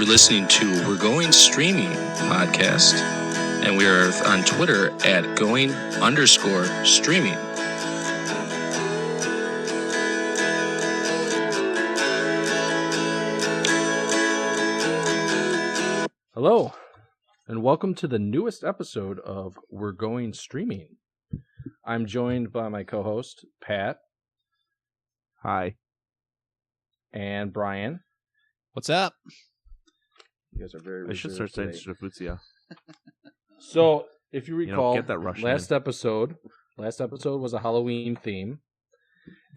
You're listening to We're Going Streaming podcast, and we are on Twitter at going_streaming. Hello, and welcome to the newest episode of We're Going Streaming. I'm joined by my co-host, Pat. Hi. And Brian. What's up? You guys are very I should start saying Shrabutia. So, if you recall, get that Russian last episode was a Halloween theme,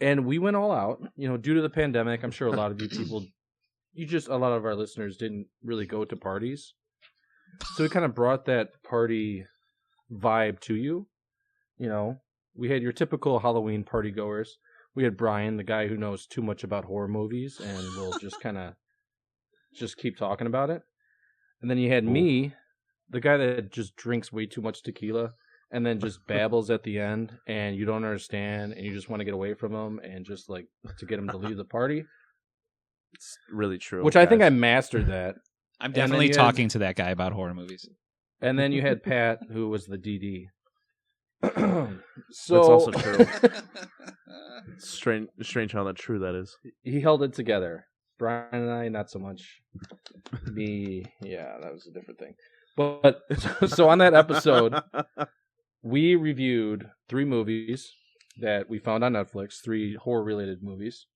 and we went all out. You know, due to the pandemic, I'm sure a lot of you people, a lot of our listeners didn't really go to parties, so we kind of brought that party vibe to you. You know, we had your typical Halloween party goers. We had Brian, the guy who knows too much about horror movies, and will just kind of keep talking about it. And then you had me, the guy that just drinks way too much tequila and then just babbles at the end, and you don't understand, and you just want to get away from him and just like to get him to leave the party. It's really true. Which I think I mastered that. I'm definitely talking to that guy about horror movies. And then you had Pat, who was the DD. So that's also true. Strange how true that is. He held it together. Brian and I, not so much. Me, yeah, that was a different thing. But so on that episode, we reviewed 3 movies that we found on Netflix, 3 horror-related movies.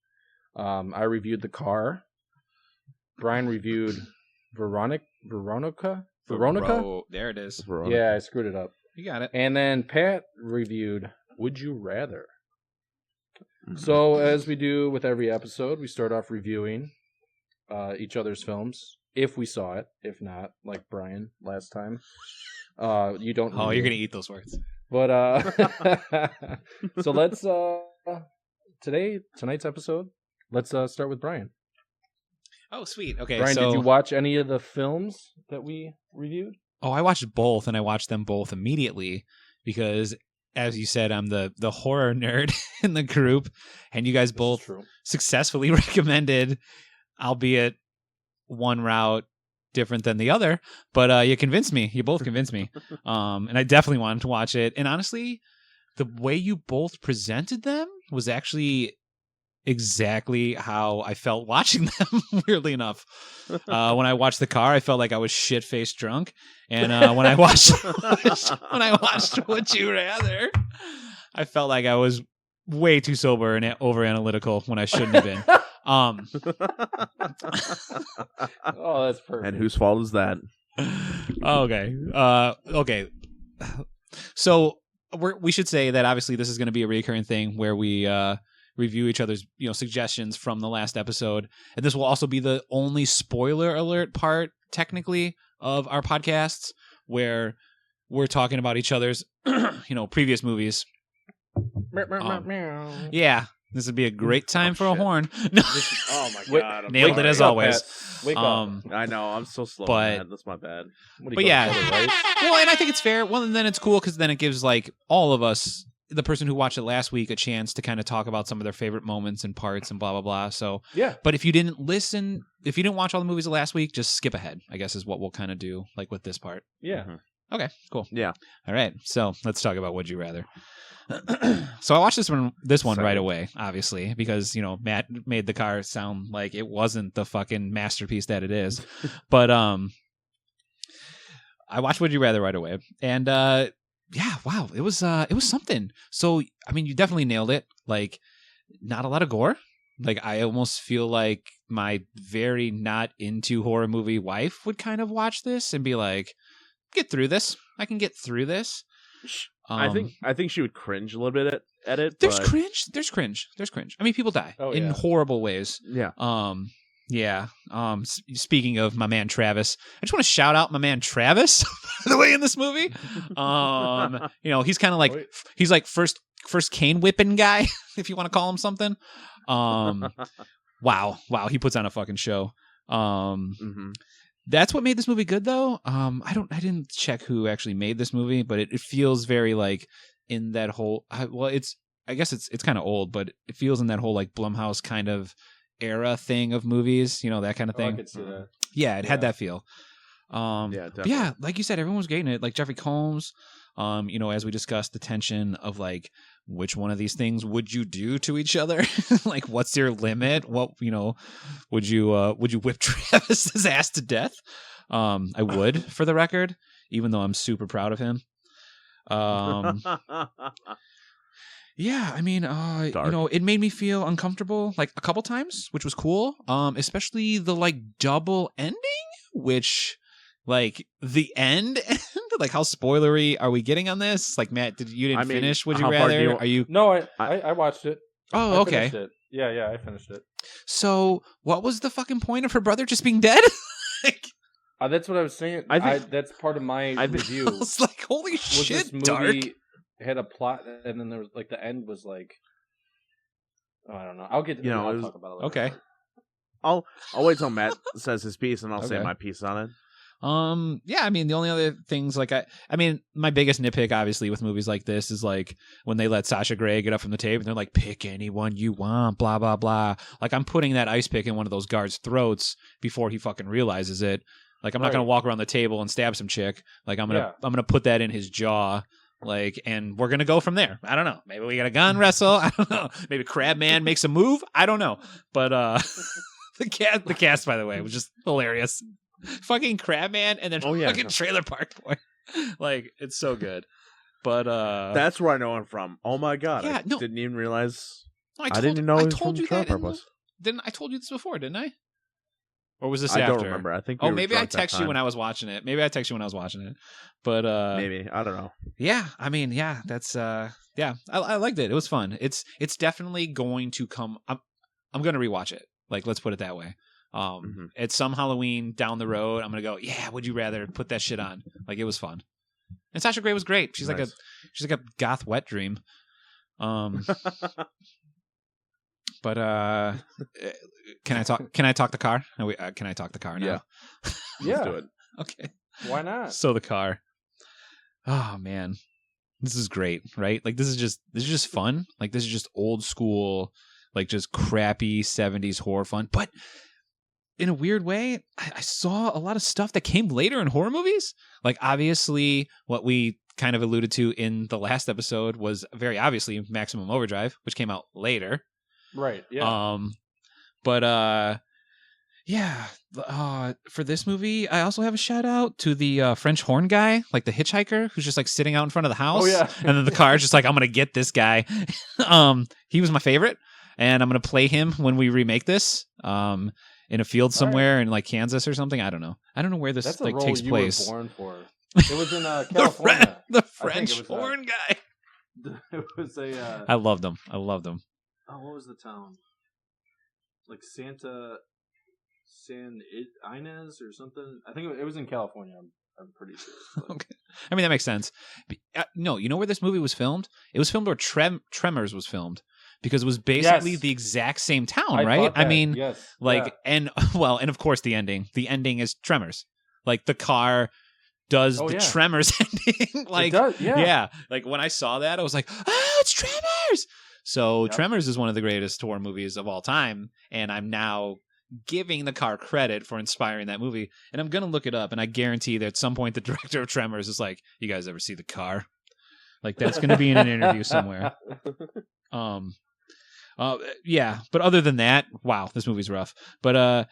I reviewed The Car. Brian reviewed Veronica? There it is. Veronica. Yeah, I screwed it up. You got it. And then Pat reviewed Would You Rather? So, as we do with every episode, we start off reviewing each other's films, if we saw it. If not, like Brian last time. You don't. Oh, you're going to eat those words. But, so let's, tonight's episode, let's start with Brian. Oh, sweet. Okay, Brian, did you watch any of the films that we reviewed? Oh, I watched both, and I watched them both immediately because, as you said, I'm the horror nerd in the group, and you guys both successfully recommended, albeit one route different than the other, but you convinced me. You both convinced me, and I definitely wanted to watch it. And honestly, the way you both presented them was actually exactly how I felt watching them, weirdly enough. When I watched The Car, I felt like I was shit-faced drunk, and when I watched Would You Rather, I felt like I was way too sober and over-analytical when I shouldn't have been. Oh, that's perfect. And whose fault is that? Okay. So we should say that obviously this is going to be a recurring thing where we review each other's suggestions from the last episode, and this will also be the only spoiler alert part technically of our podcasts where we're talking about each other's previous movies. Yeah, this would be a great time for a horn. Oh my god! Nailed it as always. Wake up. I know I'm so slow. But that's my bad. But yeah, well, and I think it's fair. Well, and then it's cool because then it gives like all of us, the person who watched it last week, a chance to kind of talk about some of their favorite moments and parts and blah blah blah. So yeah. But if you didn't watch all the movies of last week, just skip ahead, I guess is what we'll kind of do like with this part. Yeah. Mm-hmm. Okay, cool. Yeah. All right. So let's talk about Would You Rather. So I watched this one right away, obviously, because Matt made The Car sound like it wasn't the fucking masterpiece that it is. But I watched Would You Rather right away, and yeah, wow, it was something. So I mean, you definitely nailed it. Like, not a lot of gore. Like, I almost feel like my very not into horror movie wife would kind of watch this and be like, get through this. I can get through this. I think she would cringe a little bit at it. There's cringe. There's cringe. I mean, people die in horrible ways. Yeah. Yeah. Speaking of my man Travis, I just want to shout out my man Travis, by the way, in this movie. He's kind of like he's like first cane whipping guy, if you want to call him something. Wow, he puts on a fucking show. That's what made this movie good, though. I didn't check who actually made this movie, but it feels very like in that whole. I guess it's kind of old, but it feels in that whole like Blumhouse kind of era thing of movies, that kind of thing. I could see that. Yeah, it had that feel. Yeah, but definitely. yeah, like you said, everyone was getting it. Like Jeffrey Combs, as we discussed, the tension of like, which one of these things would you do to each other? Like, what's your limit? What, would you whip Travis's ass to death? I would, for the record, even though I'm super proud of him. Yeah, I mean, it made me feel uncomfortable like a couple times, which was cool. Especially the like double ending, which like the end, like how spoilery are we getting on this? Like Matt, you didn't finish? Would you rather? Are you? No, I watched it. Oh, okay. It. Yeah, I finished it. So, what was the fucking point of her brother just being dead? Like, that's what I was saying. That's part of my review. I was like, holy shit, this movie dark. Had a plot, and then there was like the end was like, I don't know. I'll get to I'll talk about it later. Okay. I'll wait till Matt says his piece, and I'll say my piece on it. Yeah, I mean, the only other things like I mean, my biggest nitpick, obviously, with movies like this is like when they let Sasha Grey get up from the table and they're like, pick anyone you want, blah blah blah. Like, I'm putting that ice pick in one of those guards' throats before he fucking realizes it. Like, I'm not gonna walk around the table and stab some chick. Like, I'm gonna put that in his jaw. Like, and we're gonna go from there. I don't know. Maybe we got a gun wrestle. I don't know. Maybe Crabman makes a move. I don't know. But the cast, by the way, was just hilarious. Fucking Crabman and then fucking Trailer Park Boy. Like, it's so good. But that's where I know him from. Oh my god! Yeah, didn't even realize. I didn't even know he was from Trailer Park Boys. Didn't I told you this before? Didn't I? Or was this I after? don't remember. I think. Maybe I texted you when I was watching it. But maybe I don't know. Yeah, I mean, yeah, that's I liked it. It was fun. It's definitely going to come. I'm going to rewatch it. Like, let's put it that way. At some Halloween down the road, I'm going to go, yeah, would you rather put that shit on? Like, it was fun. And Sasha Grey was great. She's nice. She's like a goth wet dream. But can I talk the car? Can I talk the car now? Yeah. Let's do it. Okay. Why not? So the car. Oh man. This is great, right? Like, this is just fun. Like, this is just old school, like, just crappy 70s horror fun. But in a weird way, I saw a lot of stuff that came later in horror movies. Like, obviously, what we kind of alluded to in the last episode was very obviously Maximum Overdrive, which came out later. Right. Yeah. For this movie, I also have a shout out to the French horn guy, like the hitchhiker who's just like sitting out in front of the house. Oh yeah. And then the car is just like, I'm gonna get this guy. He was my favorite, and I'm gonna play him when we remake this. In a field somewhere in like Kansas or something. I don't know where this That's like a role takes you place. Were born for. It was in California. the French horn guy. It was a. I loved him. Oh, what was the town? Like San Inez or something. I think it was in California. I'm pretty sure. Okay. I mean, that makes sense. No, you know where this movie was filmed? It was filmed where Tremors was filmed. Because it was basically the exact same town, right? I mean, and of course the ending. The ending is Tremors. Like, the car does the Tremors ending. Like, it does, yeah. Like, when I saw that, I was like, oh, it's Tremors! So Tremors is one of the greatest horror movies of all time, and I'm now giving the car credit for inspiring that movie. And I'm going to look it up, and I guarantee that at some point the director of Tremors is like, you guys ever see The Car? Like, that's going to be in an interview somewhere. But other than that, wow, this movie's rough. But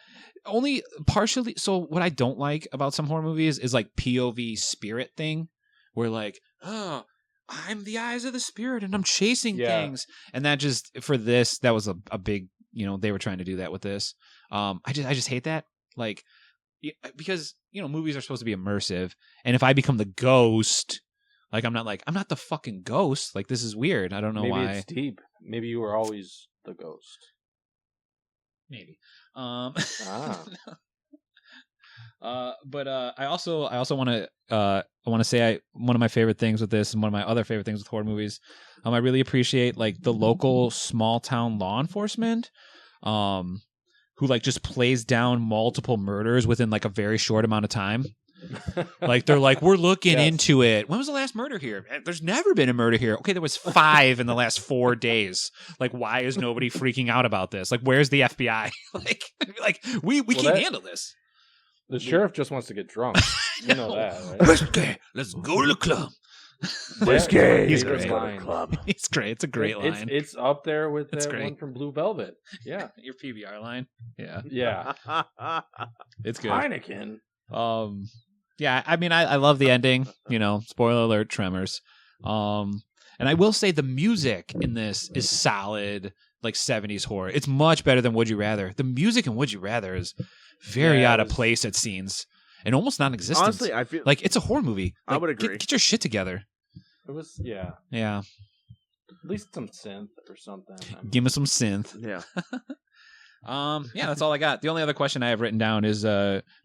only partially. So what I don't like about some horror movies is like POV spirit thing, where like, oh, I'm the eyes of the spirit and I'm chasing things, and that just for this that was a big, they were trying to do that with this. I just hate that, like, because movies are supposed to be immersive, and if I become the ghost. Like, I'm not the fucking ghost. Like, this is weird. I don't know why. Maybe it's deep. Maybe you were always the ghost. Maybe. But I also want to say one of my favorite things with this, and one of my other favorite things with horror movies, I really appreciate like the local small town law enforcement, who like just plays down multiple murders within like a very short amount of time. Like, they're like, we're looking into it. When was the last murder here? There's never been a murder here. Okay, there was 5 in the last 4 days. Like, why is nobody freaking out about this? Like, where's the FBI? like we can't handle this. The sheriff just wants to get drunk. You know that, right? Whiskey, let's go to the club. Whiskey. He's Favorite great. line. It's great. It's a great line. It's up there with It's that great. one from Blue Velvet. Yeah. Your PBR line. Yeah. Yeah. It's good. Heineken. Yeah, I mean, I love the ending. You know, spoiler alert, Tremors. And I will say the music in this is solid, like 70s horror. It's much better than Would You Rather. The music in Would You Rather is very out of place at scenes and almost non-existent. Honestly, I feel like it's a horror movie. Like, I would agree. Get your shit together. It was, yeah. Yeah. At least some synth or something. Give me some synth. Yeah. Yeah, that's all I got. The only other question I have written down is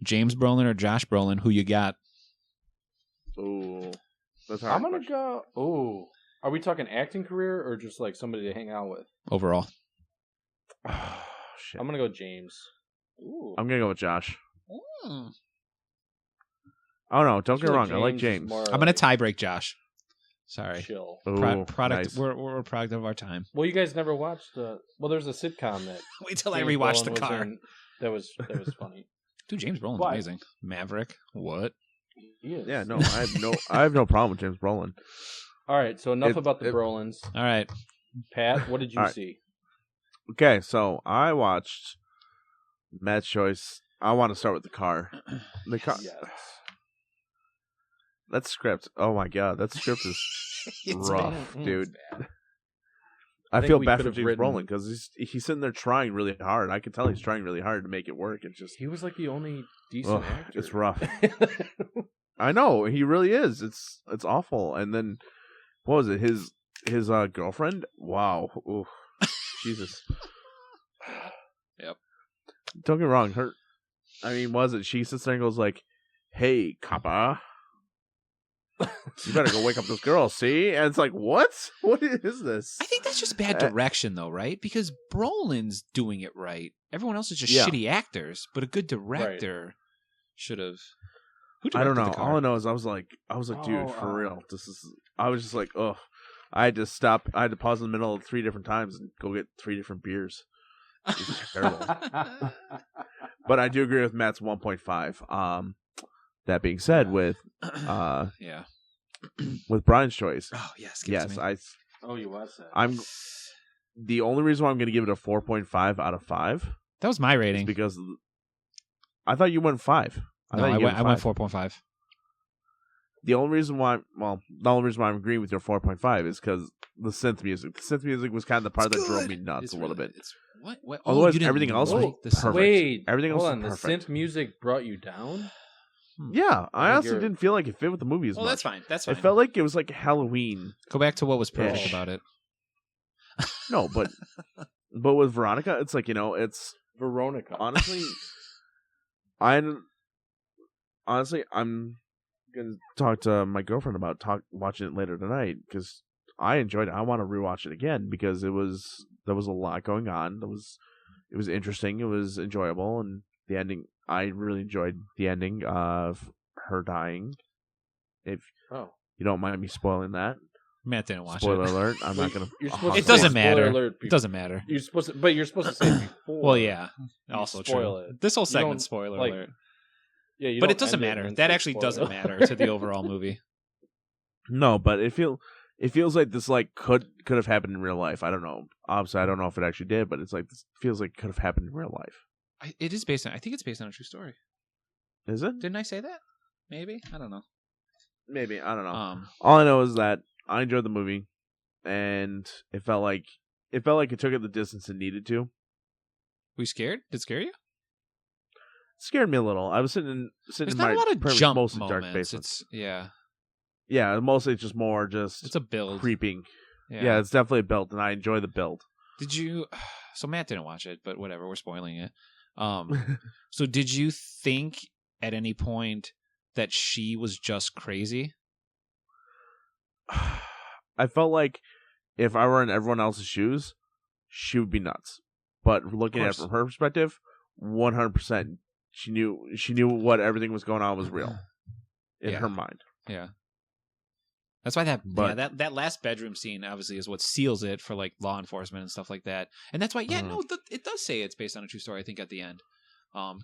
James Brolin or Josh Brolin. Who you got? Ooh, that's hard. I'm gonna go. Oh, are we talking acting career or just like somebody to hang out with? Overall. Oh, shit. I'm gonna go James. Ooh. I'm gonna go with Josh. Mm. Oh no, don't get me I feel wrong. I like is James. more I'm going to tie break Josh. Sorry. chill. Ooh, Product. nice. We're a product of our time. Well, you guys never watched the. Well, there's a sitcom that. Wait till I James rewatch Brolin the was car. in. That was funny. Dude, James Brolin's Why? amazing. Maverick. What? He is. Yeah, no, I have no problem with James Brolin. All right, so enough about the Brolins. All right. Pat, what did you All right. see? Okay, so I watched Matt's choice. I want to start with the car. The car. Yes. That script. Oh my god, that script is It's rough, bad. dude. It's I think feel we bad could for have James written- Brolin because he's sitting there trying really hard. I can tell he's trying really hard to make it work. It's just He was like the only decent actor. it's rough. I know he really is. It's awful. And then what was it? His girlfriend? Wow. Oof. Jesus. Yep. Don't get me wrong. Was it? She sits there and goes like, "Hey, coppa, you better go wake up this girl." See, and it's like, what? What is this? I think that's just bad direction, though, right? Because Brolin's doing it right. Everyone else is just Yeah. shitty actors, but a good director should have. Who I don't directed know. the car? All I know is I was like, dude, for real. I was just like, oh, I had to stop. I had to pause in the middle 3 different times and go get 3 different beers. It was terrible. But I do agree with Matt's 1.5. That being said, with Yeah. with Brian's choice, Oh yes. Give it to yes, me. Oh, you watched that. I'm the only reason why I'm going to give it a 4.5 out of 5 That was my is rating. because I thought you went 5. No, thought you gave it I went 5. 4.5. The only reason why I'm agreeing with your 4.5 is because the synth music. The synth music was kind of the part It's that drove good. me nuts It's a little really- bit. It's, what? Otherwise, you didn't everything else like was the synth? perfect. Wait, Everything else hold was on. perfect. The synth music brought you down? Yeah, I think honestly you're- didn't feel like it fit with the movie as Well, much. that's fine. That's fine. It felt like it was like Halloween. Go back to what was perfect Ish. about it. No, but with Veronica, it's like, it's Veronica. honestly, I'm gonna talk to my girlfriend about watching it later tonight because I enjoyed it. I want to rewatch it again because there was a lot going on. It was interesting. It was enjoyable, and the ending. I really enjoyed the ending of her dying. If Oh. you don't mind me spoiling that, Matt didn't watch spoiler it. alert. I'm not gonna. You're supposed It to doesn't say matter. spoiler alert It doesn't matter. You're supposed to, but you're supposed to say it before. Well, yeah. you Also spoil true. it. This whole You segment don't, spoiler like, alert. Yeah, you But don't it doesn't end matter. and That say actually spoiler doesn't alert. matter to the overall movie. No, but it feels like this could have happened in real life. I don't know. Obviously, I don't know if it actually did, but it's like this feels like it could have happened in real life. It is based on. I think it's based on a true story. Is it? Didn't I say that? Maybe. I don't know. Maybe, I don't know. Um. All I know is that I enjoyed the movie, and it felt like it took it the distance it needed to. Were you scared? Did it scare you? It scared me a little. I was sitting There's in not my a lot of pretty- jump mostly moments. dark basement. It's yeah. Yeah, mostly it's It's a build. creeping. Yeah, it's definitely a build, and I enjoy the build. Did you? So Matt didn't watch it, but whatever. We're spoiling it. So did you think at any point that she was just crazy? I felt like if I were in everyone else's shoes, she would be nuts. But looking at it from her perspective, 100%, she knew what everything was going on was real in Yeah. her mind. Yeah. That's why But- that last bedroom scene obviously is what seals it for like law enforcement and stuff like that. And that's why it does say it's based on a true story, I think, at the end.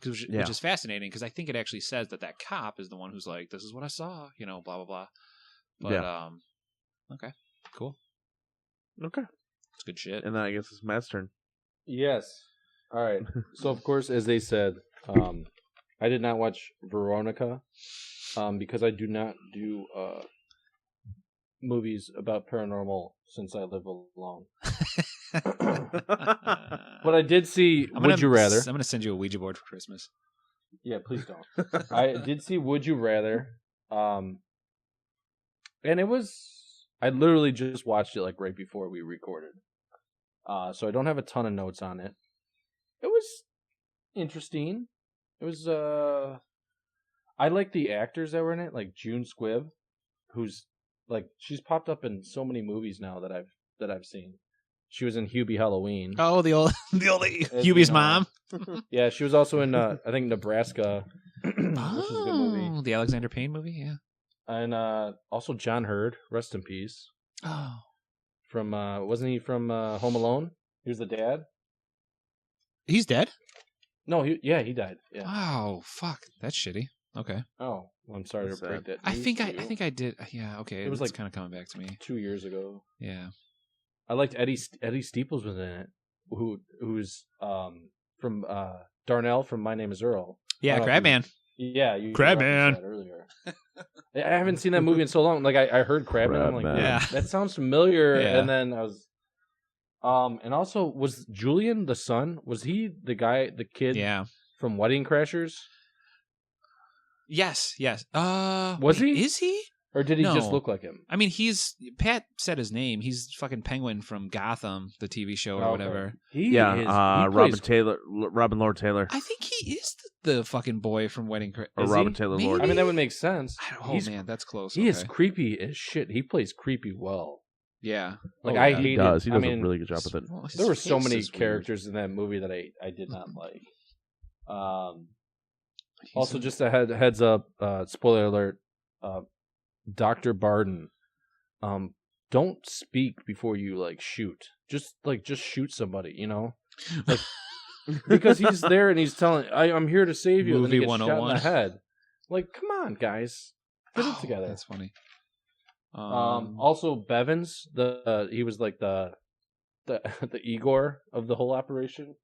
which is fascinating because I think it actually says that cop is the one who's like, this is what I saw, blah blah blah. But okay, cool, Okay, it's good shit. and then I guess it's Matt's turn. Yes. All right. So of course, as they said, I did not watch Veronica, because I do not do movies about paranormal since I live alone. But I did see Would You Rather. I'm gonna send you a Ouija board for Christmas. Yeah, please don't. I did see Would You Rather, and it was. I literally just watched it like right before we recorded, so I don't have a ton of notes on it. It was interesting. It was. I like the actors that were in it, like June Squibb, who's like she's popped up in so many movies now that I've seen. She was in Hubie Halloween. Oh, the old Hubie's mom. Yeah, she was also in I think Nebraska, which is a good movie. The Alexander Payne movie, yeah. And also John Hurd, rest in peace. Oh, From wasn't he from Home Alone? He was the dad. He's dead? No, he died. Yeah. Oh, fuck, that's shitty. Okay. Oh, well, I'm sorry to break that. I think I did. Yeah. Okay. It was like kind of coming back to me 2 years ago. Yeah. I liked Eddie Steeples was in it, who's from Darnell from My Name Is Earl. Yeah, Crabman. Yeah, you Crabman earlier. I haven't seen that movie in so long. Like I heard Crabman. I'm like, yeah, that sounds familiar. Yeah. And then I was, and also was Julian the son? Was he the kid? Yeah. From Wedding Crashers? Yes. Was he? Is he? Or did he No. just look like him? I mean, Pat said his name. He's fucking Penguin from Gotham, the TV show or whatever. Robin Lord Taylor. I think he is the fucking boy from Wedding Crashers. Or Robin Taylor Lord. I mean, that would make sense. Man, that's close. He is creepy as shit. He plays creepy well. Yeah. Like I hate He does. He does a really good job with it. Well, there were so many weird. characters in that movie that I did not like. Also, just a heads up, spoiler alert, Dr. Barden, don't speak before you like shoot. Just shoot somebody, like because he's there and he's telling, I'm here to save you. Movie and then he gets shot in 101. the head. Like, come on, guys, get it together. That's funny. Also, Bevins, he was like the Igor of the whole operation.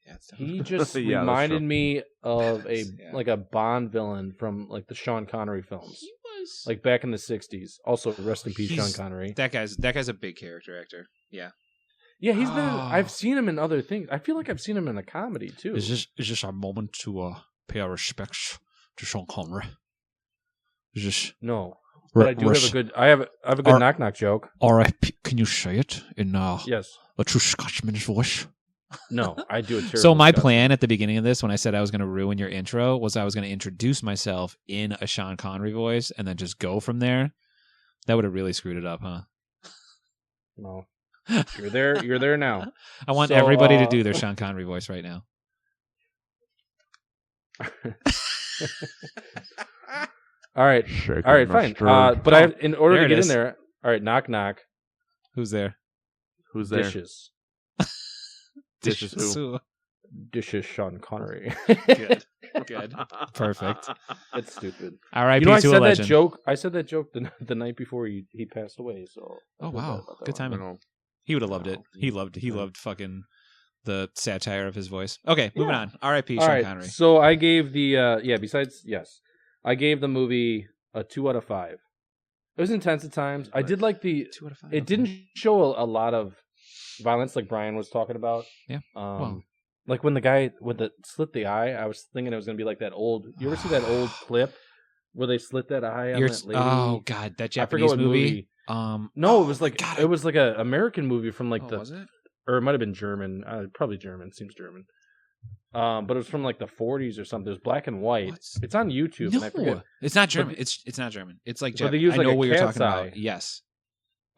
Yeah, He just Yeah, reminded me of a Yeah. like a Bond villain from like the Sean Connery films, He was like back in the '60s. Also, rest in peace, Sean Connery. that guy's a big character actor. Yeah. Yeah, he's been. Oh. I've seen him in other things. I feel like I've seen him in a comedy too. Is this a moment to pay our respects to Sean Connery? Is this No, but I do have a good. I have a good knock knock joke. R.I.P. Can you say it in Yes. a true Scotchman's voice? No, I do a terrible. So my Scottish. plan at the beginning of this, when I said I was going to ruin your intro, was I was going to introduce myself in a Sean Connery voice and then just go from there. That would have really screwed it up, huh? No, you're there. You're there now. I want So, everybody to do their Sean Connery voice right now. All right, Shaking all right, the fine. stirrup. But in order There to it get is. in there, all right, knock knock. Who's there? Who's there? Dishes. Dishes who? Dishes Sean Connery. Good. Good. Perfect. That's stupid. R.I.P. I to a said legend. that joke. I said that joke the night before he passed away. So. I Oh feel bad wow, about that good one. timing. He would have loved it. He loved fucking the satire of his voice. Okay, moving on. R.I.P. All Sean right. Connery. So I gave I gave the movie a 2 out of 5. It was intense at times. I did like 2 out of 5. It didn't show a lot of violence, like Brian was talking about. Yeah. Well. Like when the guy slit the eye, I was thinking it was gonna be like that old. You ever see that old clip where they slit that eye on that lady? Oh god, that I forget Japanese what movie. No, it was like it was like a American movie from like was it? or it might have been German. Probably German. Seems German. But it was from like the 40s or something. It was black and white. What? It's on YouTube. And I forget. No, it's not German. It's not German. It's like But they Japanese. use I like know a what you're cat's talking eye. about. Yes.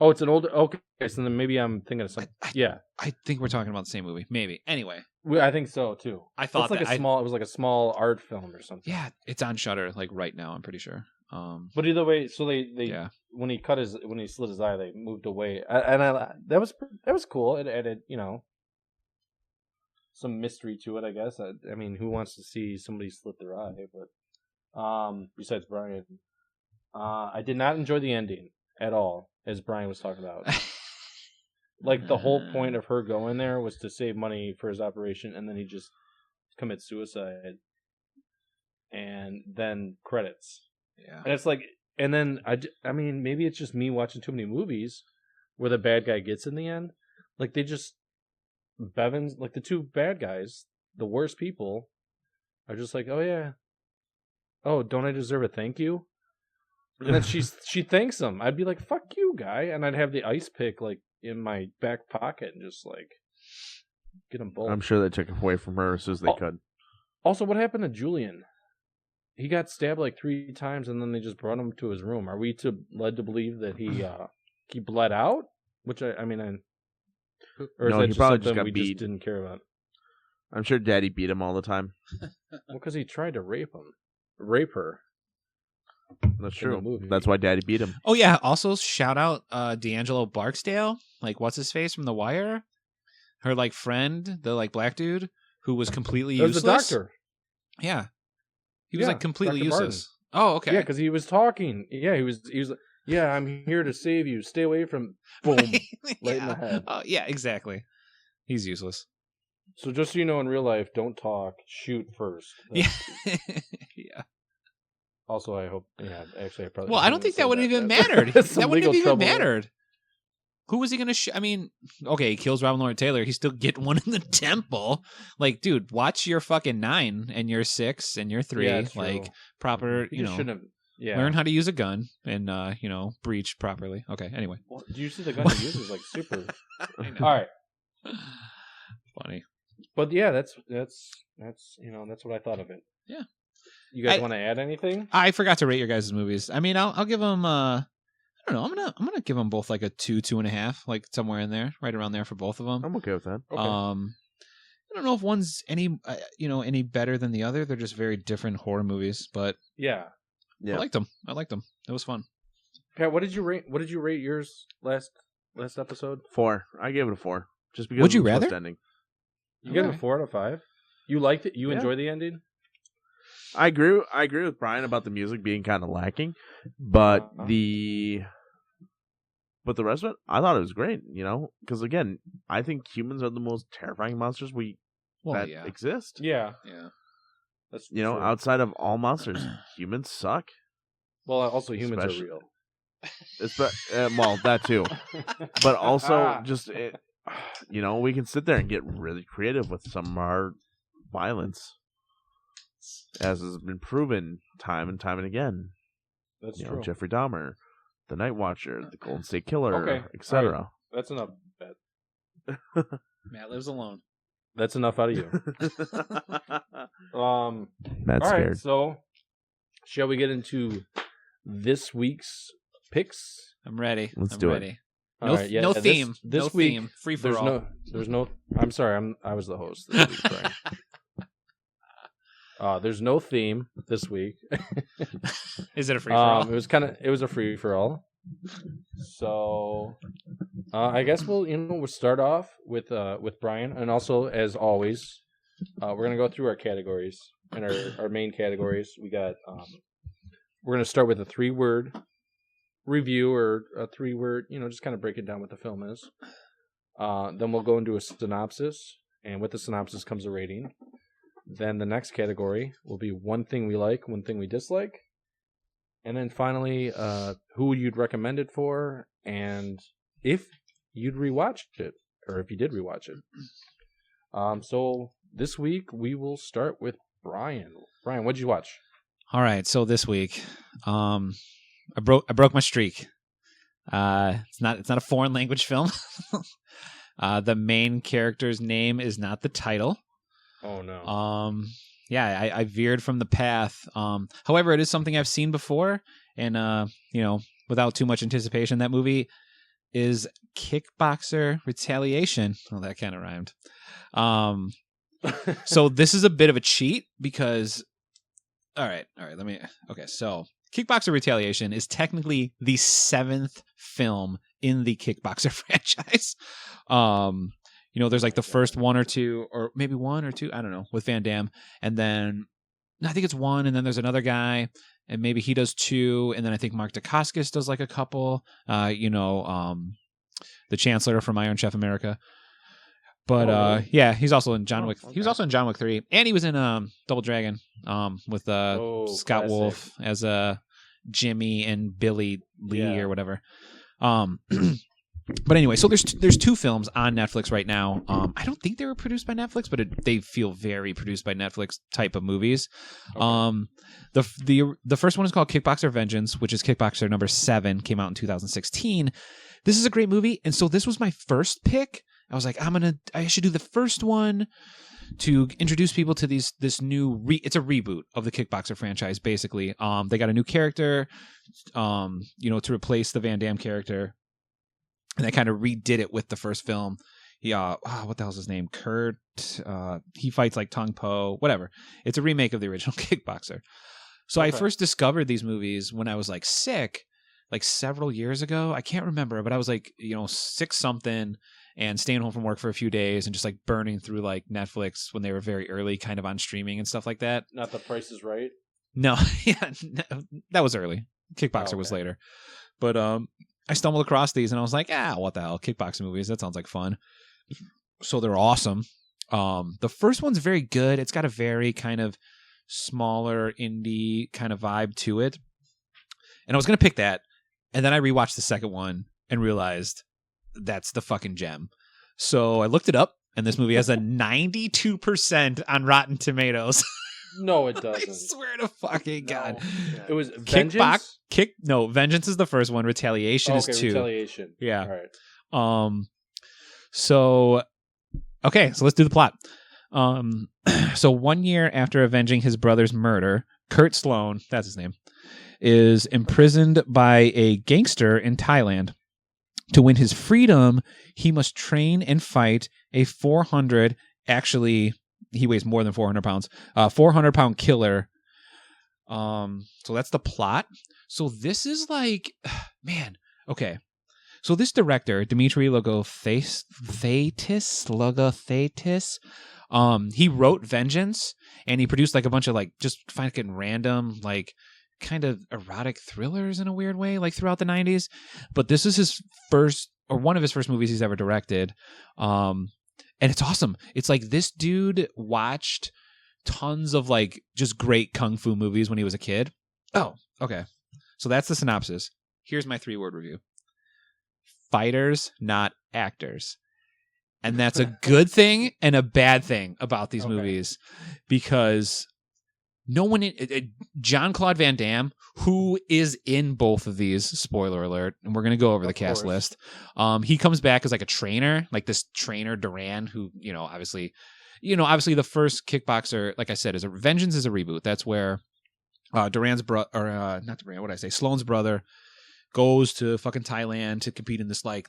Oh, it's an old. Okay, so then maybe I'm thinking of something. Yeah, I think we're talking about the same movie. Maybe. Anyway, I think so too. I thought it's like that It was like a small art film or something. yeah, it's on Shudder like right now. I'm pretty sure. But either way, so they Yeah. when he slit his eye, they moved away, and that was cool. It added, some mystery to it, I guess. I mean, who wants to see somebody slit their eye? But besides Brian, I did not enjoy the ending at all, as Brian was talking about. Like, the whole point of her going there was to save money for his operation, and then he just commits suicide. And then credits. Yeah. And it's like, and then, I mean, maybe it's just me watching too many movies where the bad guy gets in the end. Like, Bevan's, like, the two bad guys, the worst people, are just like, oh, yeah. Oh, don't I deserve a thank you? And then she thanks him. I'd be like, fuck you, guy. And I'd have the ice pick, like, in my back pocket and just, like, get them both. I'm sure they took it away from her as soon as they could. Also, what happened to Julian? He got stabbed like 3 times, and then they just brought him to his room. Are we led to believe that he bled out? Which or is No, that he just probably something just got we beat. just didn't care about? I'm sure Daddy beat him all the time. Well, because he tried to rape her. That's In the true. movie. That's why Daddy beat him. Oh yeah. Also, shout out D'Angelo Barksdale. Like, what's his face from The Wire? Her like friend, the like black dude who was completely That was useless. the doctor. Yeah. He was like completely Dr. useless. Oh, okay. Yeah, because he was talking. Yeah, he was like, yeah, I'm here to save you. Stay away from. Boom. Right in the head. Yeah, exactly. He's useless. So just so you know, in real life, don't talk. Shoot first. Yeah. Yeah. Also, I hope. Yeah, actually, I probably. Well, I don't think that would have even mattered. That's some That wouldn't have legal even trouble. mattered. Who was he going to I mean, okay, he kills Robin Lord Taylor. He still get one in the temple. Like, dude, watch your fucking 9 and your 6 and your 3. Yeah, it's like, true. proper, He you just know, shouldn't have. Yeah. learn how to use a gun and, breach properly. Okay, anyway. Well, do you see the gun he uses? Like super. I know. All right, Funny. but yeah, that's that's what I thought of it. Yeah. You guys want to add anything? I forgot to rate your guys' movies. I mean, I'll give them, I don't know. I'm gonna give them both like a 2.5, like somewhere in there, right around there for both of them. I'm okay with that. Okay. I don't know if one's any better than the other. They're just very different horror movies, but Yeah. Yeah. I liked them. It was fun. Pat, what did you rate yours last episode? 4. I gave it a 4. Just because Would you of the twist rather? ending. You gave it Okay. a 4 out of 5. You liked it. You Yeah. enjoyed the ending. I agree with Brian about the music being kind of lacking, but Uh-huh. the rest of it, I thought it was great. Because again, I think humans are the most terrifying monsters that Yeah. exist. Yeah. Yeah. That's You know, true. outside of all monsters, humans suck. Well, also humans Especially- are real. Well, that too, but also just we can sit there and get really creative with some of our violence, as has been proven time and time and again. That's true. Jeffrey Dahmer, the Night Watcher, the Golden State Killer, Okay, etc. That's enough. Bet. Matt lives alone. That's enough out of you. Matt's All scared. right. So, shall we get into this week's picks? I'm ready. Let's I'm do it. ready. All No, right, yeah, no this- theme. This no week, theme. Free for all. There's no. I'm sorry. I was the host this week. Brian. There's no theme this week. Is it a free for all? It was a free for all. So, I guess we'll start off with Brian, and also as always, we're gonna go through our categories and our main categories. We got we're gonna start with a 3-word review or a 3-word, just kind of break it down what the film is. Then we'll go into a synopsis, and with the synopsis comes a rating. Then the next category will be one thing we like, one thing we dislike. And then finally, who you'd recommend it for, and if you'd rewatch it, or if you did rewatch it. So this week we will start with Brian. Brian, what'd you watch? All right. So this week, I broke my streak. It's not a foreign language film. The main character's name is not the title. Oh no. Yeah, I veered from the path. However, it is something I've seen before, and without too much anticipation, that movie is Kickboxer Retaliation. Oh, that kind of rhymed. So this is a bit of a cheat because, all right. So Kickboxer Retaliation is technically the 7th film in the Kickboxer franchise. there's like the first one or two, or maybe one or two, I don't know, with Van Damme, and then I think it's one, and then there's another guy, and maybe he does two, and then I think Mark Dacascos does like a couple. The Chancellor from Iron Chef America. But yeah, he's also in John Wick. Okay. He was also in John Wick 3, and he was in Double Dragon with Scott classic. Wolf as Jimmy and Billy Lee or whatever. But anyway, so there's two films on Netflix right now. I don't think they were produced by Netflix, but they feel very produced by Netflix type of movies. Okay. The first one is called Kickboxer Vengeance, which is Kickboxer number 7, came out in 2016. This is a great movie, and so this was my first pick. I was like, I should do the first one to introduce people to this new it's a reboot of the Kickboxer franchise, basically. They got a new character, to replace the Van Damme character, and they kind of redid it with the first film. What the hell's his name? Kurt. He fights like Tong Po, whatever. It's a remake of the original Kickboxer. So I first discovered these movies when I was like sick, like several years ago. I can't remember, but I was like, sick something and staying home from work for a few days and just like burning through like Netflix when they were very early, kind of on streaming and stuff like that. Not The Price is Right? No, that was early. Kickboxer was later. But I stumbled across these and I was like, what the hell? Kickboxing movies, that sounds like fun. So they're awesome. The first one's very good. It's got a very kind of smaller indie kind of vibe to it. And I was going to pick that. And then I rewatched the second one and realized that's the fucking gem. So I looked it up, and this movie has a 92% on Rotten Tomatoes. No, it doesn't. I swear to fucking God. It was Vengeance? Vengeance is the first one. Retaliation is 2. Retaliation. Yeah. All right. So let's do the plot. So 1 year after avenging his brother's murder, Kurt Sloan, that's his name, is imprisoned by a gangster in Thailand. To win his freedom, he must train and fight a 400, actually, he weighs more than 400 pounds, 400-pound killer. So that's the plot. So this is like, man, okay. So this director, Dimitri Logothetis, he wrote Vengeance, and he produced like a bunch of like just fucking random like kind of erotic thrillers in a weird way, like throughout the 90s. But this is his first, or one of his first movies he's ever directed. And it's awesome. It's like this dude watched tons of like just great kung fu movies when he was a kid. Oh, okay. So that's the synopsis. Here's my 3-word review. Fighters, not actors. And that's a good thing and a bad thing about these movies, because no one Jean-Claude Van Damme, who is in both of these, spoiler alert, and we're going to go over the cast list. He comes back as like a trainer, like this trainer Duran, who, obviously the first Kickboxer, like I said, Vengeance is a reboot. That's where Sloan's brother goes to fucking Thailand to compete in this like,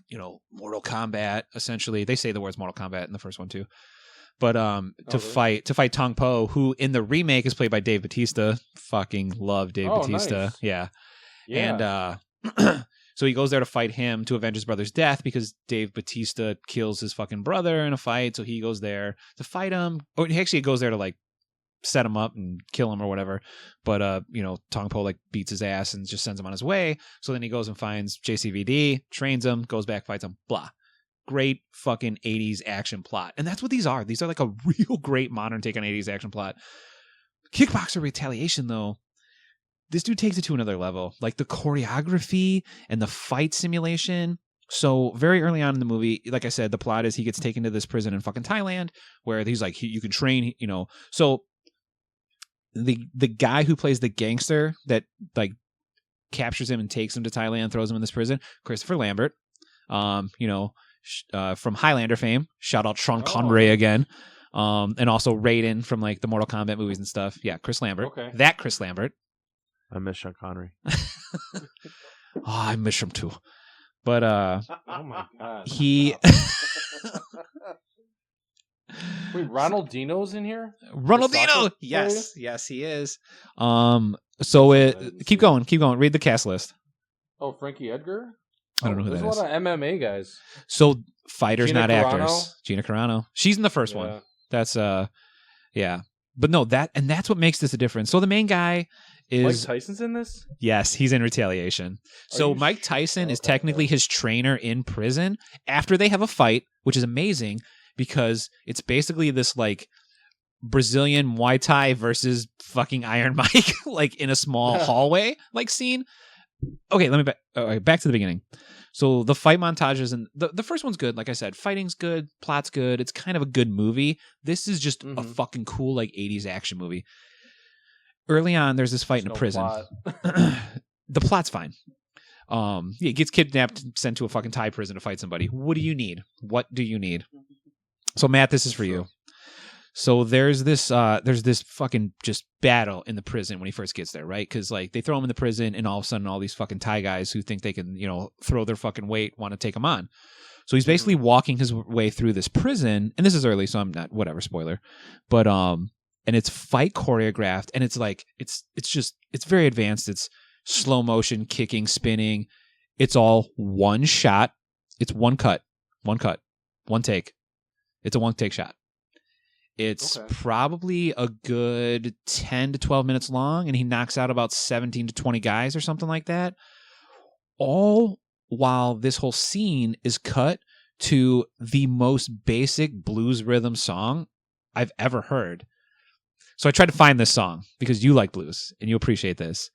Mortal Kombat, essentially. They say the words Mortal Kombat in the first one too. But to fight Tong Po, who in the remake is played by Dave Bautista. Fucking love Dave Bautista. Nice. Yeah. And so he goes there to fight him to avenge his brother's death, because Dave Bautista kills his fucking brother in a fight. So he goes there to fight him. Or he actually goes there to like set him up and kill him or whatever. But Tong Po like beats his ass and just sends him on his way. So then he goes and finds JCVD, trains him, goes back, fights him, blah. Great fucking 80s action plot. And that's what these are. These are like a real great modern take on 80s action plot. Kickboxer Retaliation, though, this dude takes it to another level. Like the choreography and the fight simulation. So very early on in the movie, like I said, the plot is he gets taken to this prison in fucking Thailand where he's like, you can train, So the guy who plays the gangster that like captures him and takes him to Thailand, throws him in this prison, Christopher Lambert, from Highlander fame, shout out Sean Connery again, and also Raiden from like the Mortal Kombat movies and stuff. Yeah, Chris Lambert. Okay. That Chris Lambert. I miss Sean Connery. I miss him too. But oh my God. He Wait, Ronaldinho's in here? Ronaldinho! Yes, he is. So keep going. Read the cast list. Oh, Frankie Edgar? I don't know who that is. There's a lot of MMA guys. So fighters, Gina not Carano? actors. Gina Carano. She's in the first one. That's yeah. But no, that's what makes this a difference. So the main guy is Mike Tyson's in this? Yes, he's in Retaliation. So Mike Tyson is technically his trainer in prison after they have a fight, which is amazing because it's basically this like Brazilian Muay Thai versus fucking Iron Mike, like in a small hallway like scene. Okay, let me back to the beginning. So the fight montages and the first one's good. Like I said, fighting's good, plot's good. It's kind of a good movie. This is just a fucking cool like 80s action movie. Early on, there's this fight in a prison. The plot's fine. He gets kidnapped, sent to a fucking Thai prison to fight somebody. What do you need? What do you need? So Matt, this is for you. So there's this fucking just battle in the prison when he first gets there, right? Because like they throw him in the prison, and all of a sudden, all these fucking Thai guys who think they can, throw their fucking weight want to take him on. So he's basically walking his way through this prison, and this is early, so I'm not whatever spoiler, but and it's fight choreographed, and it's like it's very advanced. It's slow motion, kicking, spinning. It's all one shot. It's one cut, one take. It's a one take shot. It's probably a good 10 to 12 minutes long, and he knocks out about 17 to 20 guys or something like that. All while this whole scene is cut to the most basic blues rhythm song I've ever heard. So I tried to find this song because you like blues and you appreciate this.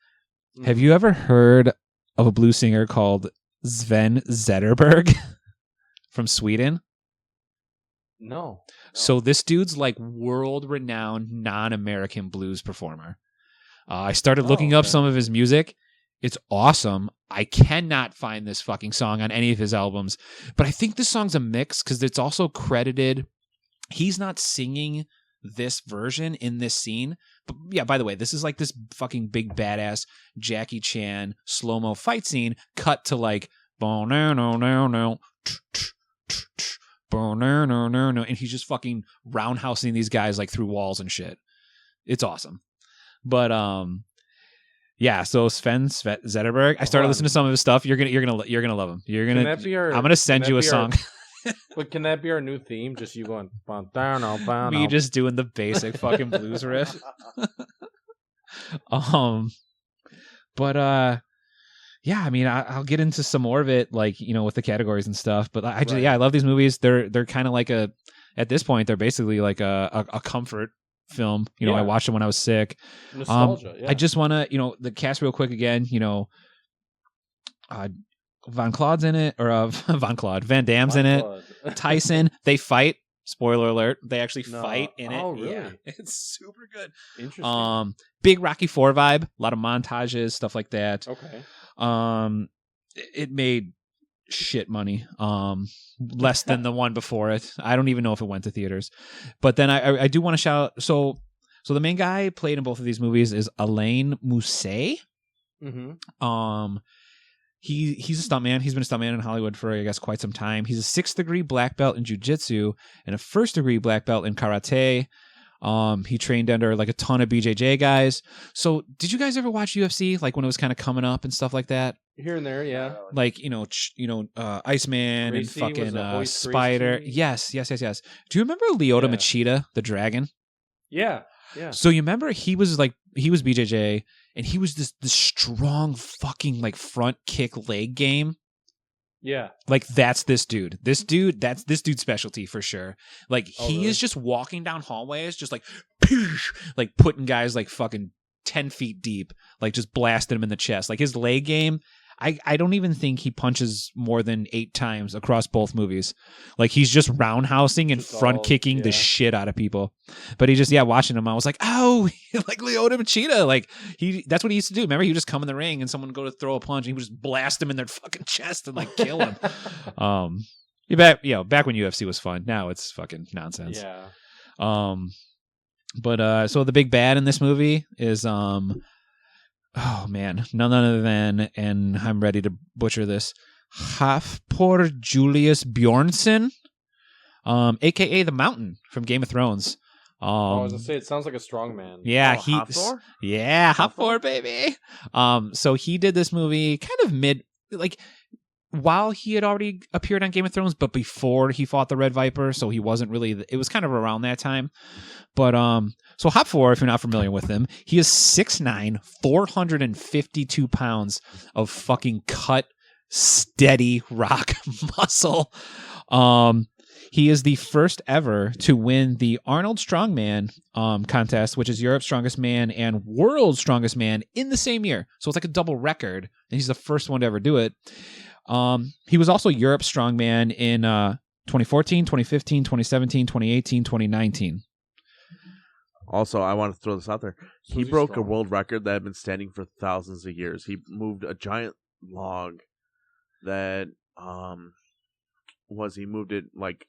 Have you ever heard of a blues singer called Sven Zetterberg from Sweden? No. So this dude's like world-renowned non-American blues performer. I started looking up some of his music. It's awesome. I cannot find this fucking song on any of his albums, but I think this song's a mix because it's also credited. He's not singing this version in this scene. But yeah, by the way, this is like this fucking big badass Jackie Chan slow-mo fight scene cut to like no and he's just fucking roundhousing these guys like through walls and shit. It's awesome. But yeah, so Sven Zetterberg, I started listening to some of his stuff. You're gonna love him. I'm gonna send you a song. But can that be our new theme? Just you going me just doing the basic fucking blues riff. But yeah, I mean, I'll get into some more of it, like, with the categories and stuff. But I love these movies. They're kind of like at this point, they're basically like a comfort film. I watched them when I was sick. Nostalgia. I just want to, the cast real quick again. Van Claude's in it, or Van Damme's in it. Tyson, they fight. Spoiler alert: they actually fight in it. Oh, really? Yeah, it's super good. Interesting. Big Rocky IV vibe. A lot of montages, stuff like that. Okay. It made shit money. Less than the one before it. I don't even know if it went to theaters. But then I do want to shout. So the main guy played in both of these movies is Alain Mousset. Mm-hmm. He's a stuntman. He's been a stuntman in Hollywood for, I guess, quite some time. He's a 6th degree black belt in jiu-jitsu and a 1st degree black belt in karate. He trained under like a ton of BJJ guys. So did you guys ever watch UFC, like when it was kind of coming up and stuff like that? Here and there, yeah. Like, Iceman Gracie, and fucking Royce Spider. Gracie? Yes. Do you remember Lyoto Machida, the dragon? Yeah. So you remember he was BJJ, and he was this strong fucking like front kick leg game. Yeah. Like that's this dude. That's this dude's specialty for sure. Like he really? is just walking down hallways, just like putting guys like fucking 10 feet deep, like just blasting him in the chest. Like his leg game, I don't even think he punches more than 8 times across both movies. Like he's just roundhousing and front kicking the shit out of people. But he just, watching him, I was like, oh, like Lyoto Machida. Like that's what he used to do. Remember, he would just come in the ring and someone would go to throw a punch and he would just blast him in their fucking chest and like kill him. Back when UFC was fun. Now it's fucking nonsense. Yeah. But so the big bad in this movie is oh man, none other than, and I'm ready to butcher this, Hafthor Julius Bjornsson, aka the Mountain from Game of Thrones. I was gonna say, it sounds like a strong man. Yeah, Hafthor? Yeah, Hafthor, baby. So he did this movie kind of while he had already appeared on Game of Thrones, but before he fought the Red Viper, so he wasn't really. It was kind of around that time. But so Hop 4, if you're not familiar with him, he is 6'9", 452 pounds of fucking cut, steady rock muscle. He is the first ever to win the Arnold Strongman contest, which is Europe's Strongest Man and World's Strongest Man in the same year. So it's like a double record, and he's the first one to ever do it. He was also Europe's Strongman in 2014, 2015, 2017, 2018, 2019. Also, I want to throw this out there. He he's broke a strong. world record that had been standing for thousands of years. He moved a giant log that he moved it like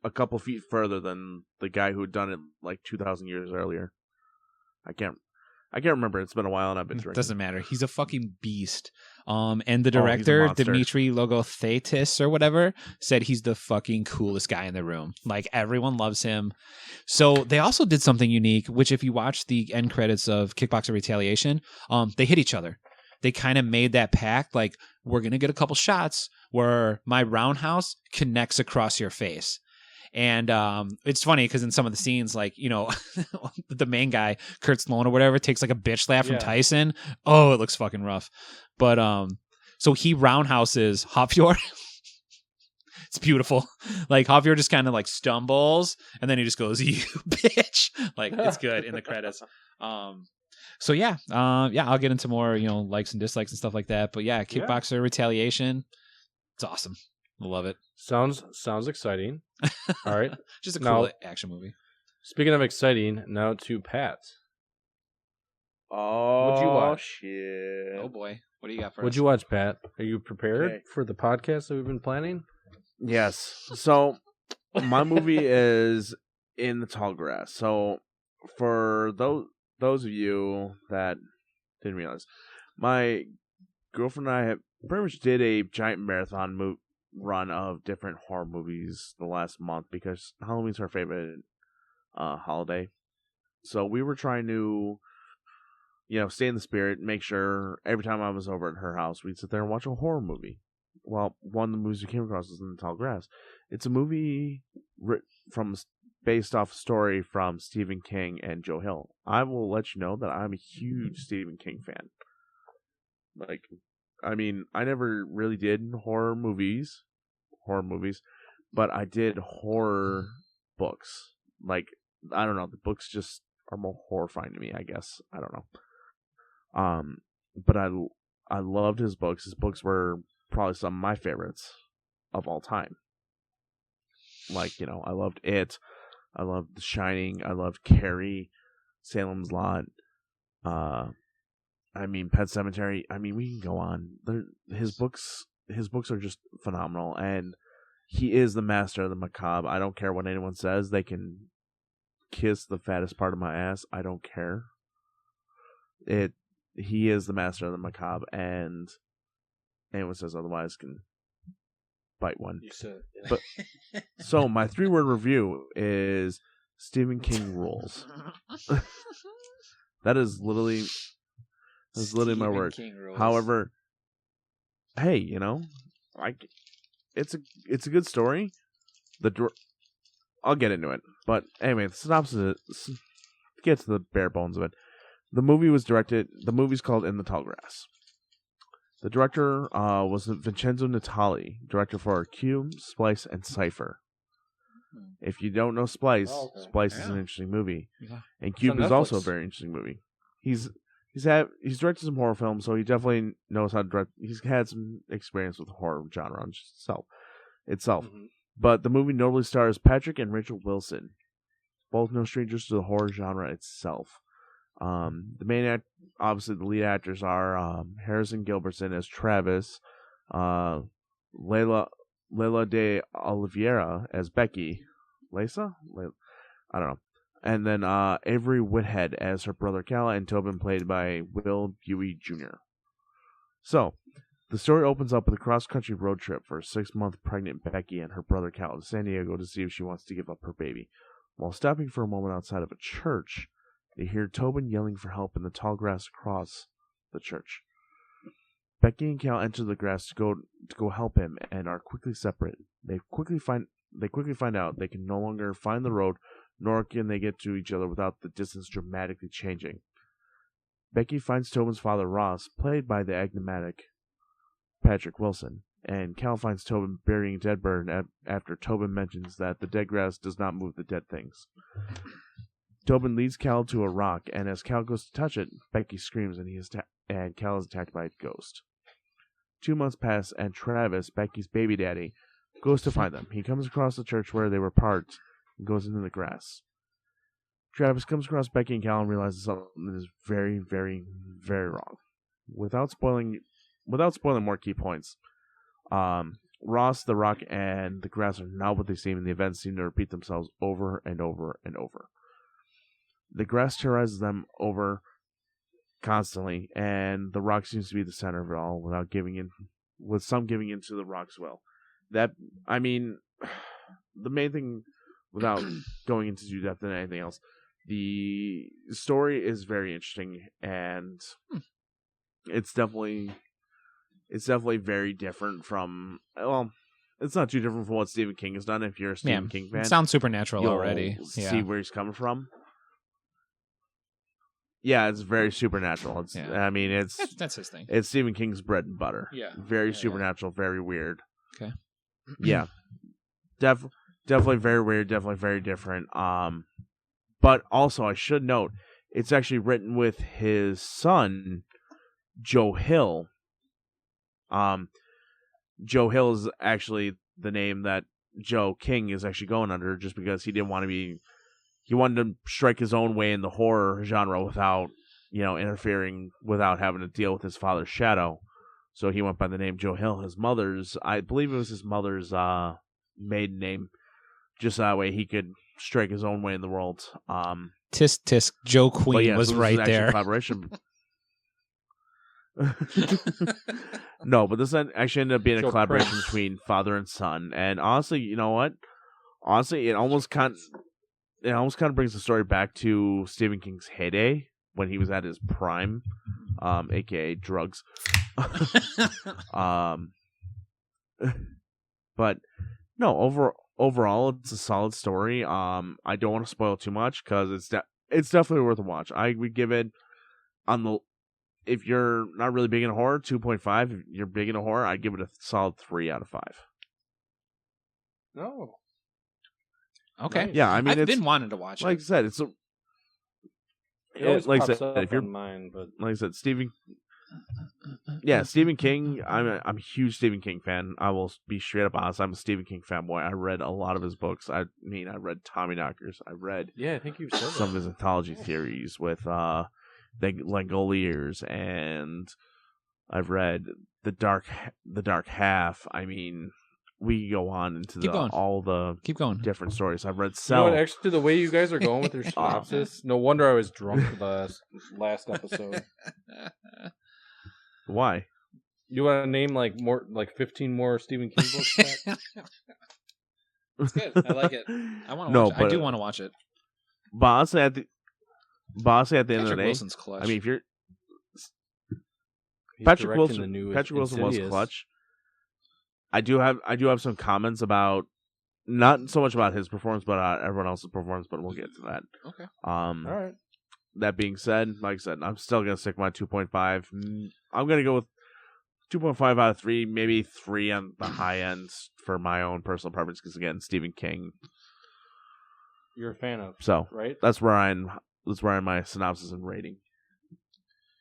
a couple feet further than the guy who had done it like 2,000 years earlier. I can't remember. It's been a while and I've been drinking. Doesn't matter. He's a fucking beast. And the he's a director, monster. Dimitri Logothetis or whatever, said he's the fucking coolest guy in the room. Like, everyone loves him. So they also did something unique, which if you watch the end credits of Kickboxer Retaliation, they hit each other. They kind of made that pact, like, we're going to get a couple shots where my roundhouse connects across your face. And it's funny because in some of the scenes, like, you know, the main guy, Kurt Sloan or whatever, takes like a bitch slap from Tyson. Oh, it looks fucking rough. But so he roundhouses Hopfjord. It's beautiful. Like, Hopfjord just kind of like stumbles and then he just goes, "You bitch." Like, it's good in the credits. So yeah, I'll get into more, you know, likes and dislikes and stuff like that. But yeah, Kickboxer Retaliation. It's awesome. I love it. Sounds exciting. All right. Just a cool action movie. Speaking of exciting, now to Pat. Oh, What'd you watch? Shit. Oh boy. What do you got for us? What'd you watch, Pat? Are you prepared Okay. for the podcast that we've been planning? Yes. So my movie is In the Tall Grass. So for those of you that didn't realize, my girlfriend and I have pretty much did a giant marathon run of different horror movies the last month because Halloween's our favorite holiday. So we were trying to, you know, stay in the spirit, make sure every time I was over at her house, we'd sit there and watch a horror movie. Well, one of the movies we came across is In the Tall Grass. It's a movie based off a story from Stephen King and Joe Hill. I will let you know that I'm a huge Stephen King fan. Like, I mean, I never really did horror movies, but I did horror books. Like, I don't know, the books just are more horrifying to me, I guess. I don't know. But I loved his books. His books were probably some of my favorites of all time. Like, you know, I loved It. I loved The Shining. I loved Carrie, Salem's Lot. I mean, Pet Sematary. I mean, we can go on. His books are just phenomenal, and he is the master of the macabre. I don't care what anyone says. They can kiss the fattest part of my ass. I don't care. He is the master of the macabre, and anyone says otherwise can bite one. You said, yeah. But so my 3-word review is Stephen King rules. That is literally my word. However, hey, you know, it's a good story. I'll get into it, but anyway, the synopsis. Get to the bare bones of it. The movie's called In the Tall Grass. The director was Vincenzo Natali, director for Cube, Splice, and Cypher. If you don't know Splice, Splice is an interesting movie, and Cube is also a very interesting movie. He's directed some horror films, so he definitely knows how to direct. He's had some experience with the horror genre itself. Mm-hmm. But the movie notably stars Patrick and Rachel Wilson, both no strangers to the horror genre itself. Obviously the lead actors are Harrison Gilbertson as Travis, Leila de Oliveira as Becky, I don't know, and then Avery Whithead as her brother Calla, and Tobin played by Will Buey Jr. So, the story opens up with a cross-country road trip for a 6-month pregnant Becky and her brother Calla to San Diego to see if she wants to give up her baby. While stopping for a moment outside of a church, they hear Tobin yelling for help in the tall grass across the church. Becky and Cal enter the grass to go help him and are quickly separated. They quickly find out they can no longer find the road, nor can they get to each other without the distance dramatically changing. Becky finds Tobin's father, Ross, played by the enigmatic Patrick Wilson, and Cal finds Tobin burying a dead bird after Tobin mentions that the dead grass does not move the dead things. Tobin leads Cal to a rock, and as Cal goes to touch it, Becky screams and Cal is attacked by a ghost. 2 months pass, and Travis, Becky's baby daddy, goes to find them. He comes across the church where they were parked and goes into the grass. Travis comes across Becky and Cal and realizes something is very, very, very wrong. Without spoiling more key points, Ross, the rock, and the grass are not what they seem, and the events seem to repeat themselves over and over and over. The grass terrorizes them over constantly, and the rock seems to be the center of it all, with some giving in to the rock's will. The main thing, without going into too depth than anything else, the story is very interesting, and it's definitely very different from, well, it's not too different from what Stephen King has done. If you're a Stephen King fan, it sounds supernatural you'll already. See where he's coming from. Yeah, it's very supernatural. That's his thing. It's Stephen King's bread and butter. Yeah, very supernatural, very weird. Okay. Yeah, definitely very weird. Definitely very different. But also I should note it's actually written with his son, Joe Hill. Joe Hill is actually the name that Joe King is actually going under, just because he wanted to strike his own way in the horror genre without, interfering, without having to deal with his father's shadow. So he went by the name Joe Hill. I believe it was his mother's maiden name, just that way he could strike his own way in the world. Tisk tisk, Joe Queen was right there. Collaboration. No, but this actually ended up being a collaboration between father and son. And honestly, you know what? Honestly, it almost kind of brings the story back to Stephen King's heyday when he was at his prime, aka drugs. But no, overall, it's a solid story. I don't want to spoil too much because it's definitely worth a watch. I would give it, if you're not really big in horror, 2.5. If you're big in horror, I'd give it a solid 3 out of 5. No. Okay. Yeah, I mean, I've been wanting to watch it. Like I said, it's like I said, if you're mine, but like I said, Stephen King. I'm a huge Stephen King fan. I will be straight up honest. I'm a Stephen King fanboy. I read a lot of his books. I read Tommyknockers. I read I think you've said some of his anthology theories with the Langoliers, and I've read the Dark Half. I mean, we go on into all the different stories. I've read Cell. Actually, the way you guys are going with your synopsis, no wonder I was drunk for the last episode. Why? You want to name like 15 more Stephen King books? It's good. I like it. I want to watch it. I do want to watch it. But honestly, at the end of the day, Wilson's clutch. I mean, if you're Patrick Wilson was clutch. I do have some comments about, not so much about his performance, but everyone else's performance. But we'll get to that. Okay. All right. That being said, like I said, I'm still gonna stick my 2.5. I'm gonna go with 2.5 out of 3, maybe 3 on the high end for my own personal preference. Because again, Stephen King, you're a fan of, so right? That's where I'm my synopsis and rating.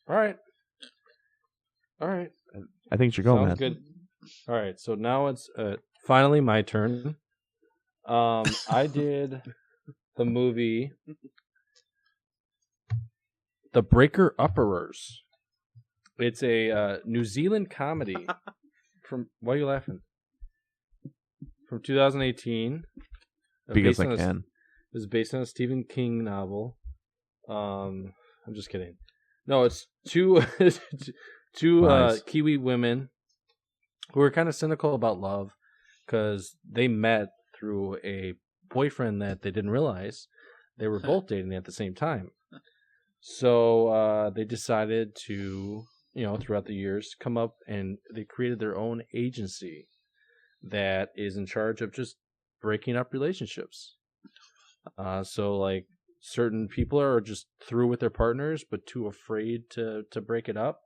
All right. I think it's your goal, man. Sounds good. All right, so now it's finally my turn. I did the movie The Breaker Upperers. It's a New Zealand comedy from. Why are you laughing? From 2018. Because I can. It was based on a Stephen King novel. I'm just kidding. No, it's two Kiwi women who were kind of cynical about love because they met through a boyfriend that they didn't realize they were both dating at the same time. So they decided to throughout the years, come up and they created their own agency that is in charge of just breaking up relationships. So like certain people are just through with their partners, but too afraid to break it up.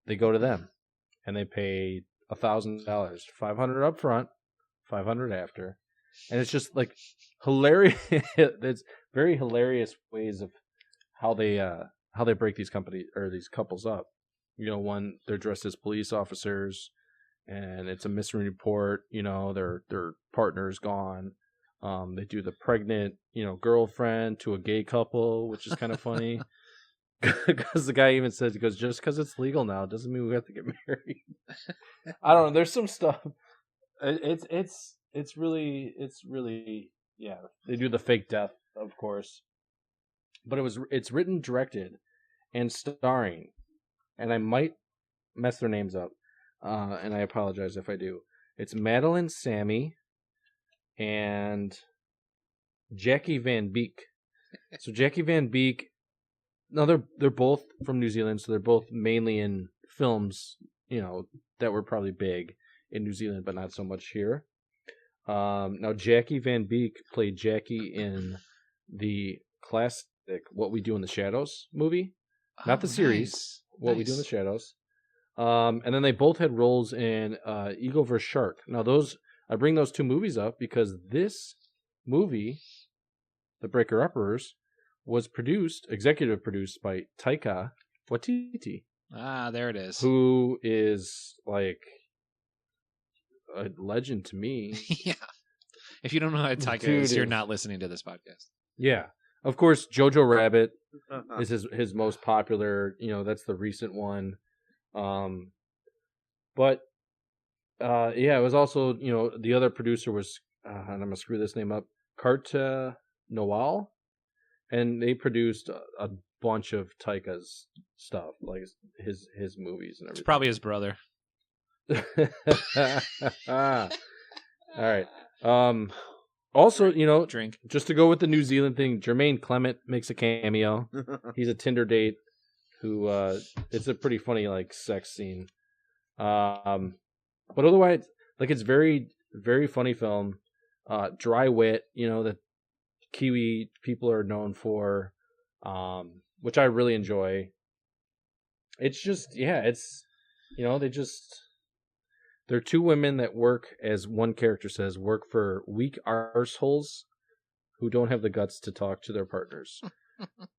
They go to them, and they pay $1,000, $500 up front, $500 after, and it's just like hilarious. It's very hilarious ways of how they break these couples up. One, they're dressed as police officers, and it's a missing report. Their partner's gone. They do the pregnant, girlfriend to a gay couple, which is kind of funny. Because the guy even says, he goes, just because it's legal now doesn't mean we have to get married. I don't know. There's some stuff. It's really yeah. They do the fake death, of course, but it's written, directed, and starring, and I might mess their names up, and I apologize if I do. It's Madeline Sammy and Jackie Van Beek. So Jackie Van Beek. No, they're both from New Zealand, so they're both mainly in films, that were probably big in New Zealand, but not so much here. Now, Jackie Van Beek played Jackie in the classic What We Do in the Shadows movie. Not the series, nice. What We Do in the Shadows. And then they both had roles in Eagle vs. Shark. Now, I bring those two movies up because this movie, The Breaker Uppers, was executive produced by Taika Waititi. Ah, there it is. Who is like a legend to me. Yeah. If you don't know who Taika is, you're not listening to this podcast. Yeah. Of course, Jojo Rabbit is his most popular, that's the recent one. But it was also, the other producer was, and I'm going to screw this name up, Carta Noel. And they produced a bunch of Taika's stuff, like his movies and everything. It's probably his brother. All right. Also, drink. Just to go with the New Zealand thing, Jermaine Clement makes a cameo. He's a Tinder date who it's a pretty funny like sex scene. But otherwise, like it's very, very funny film. Dry wit, that Kiwi people are known for, which I really enjoy. It's just, they're two women that work, as one character says, work for weak arseholes who don't have the guts to talk to their partners.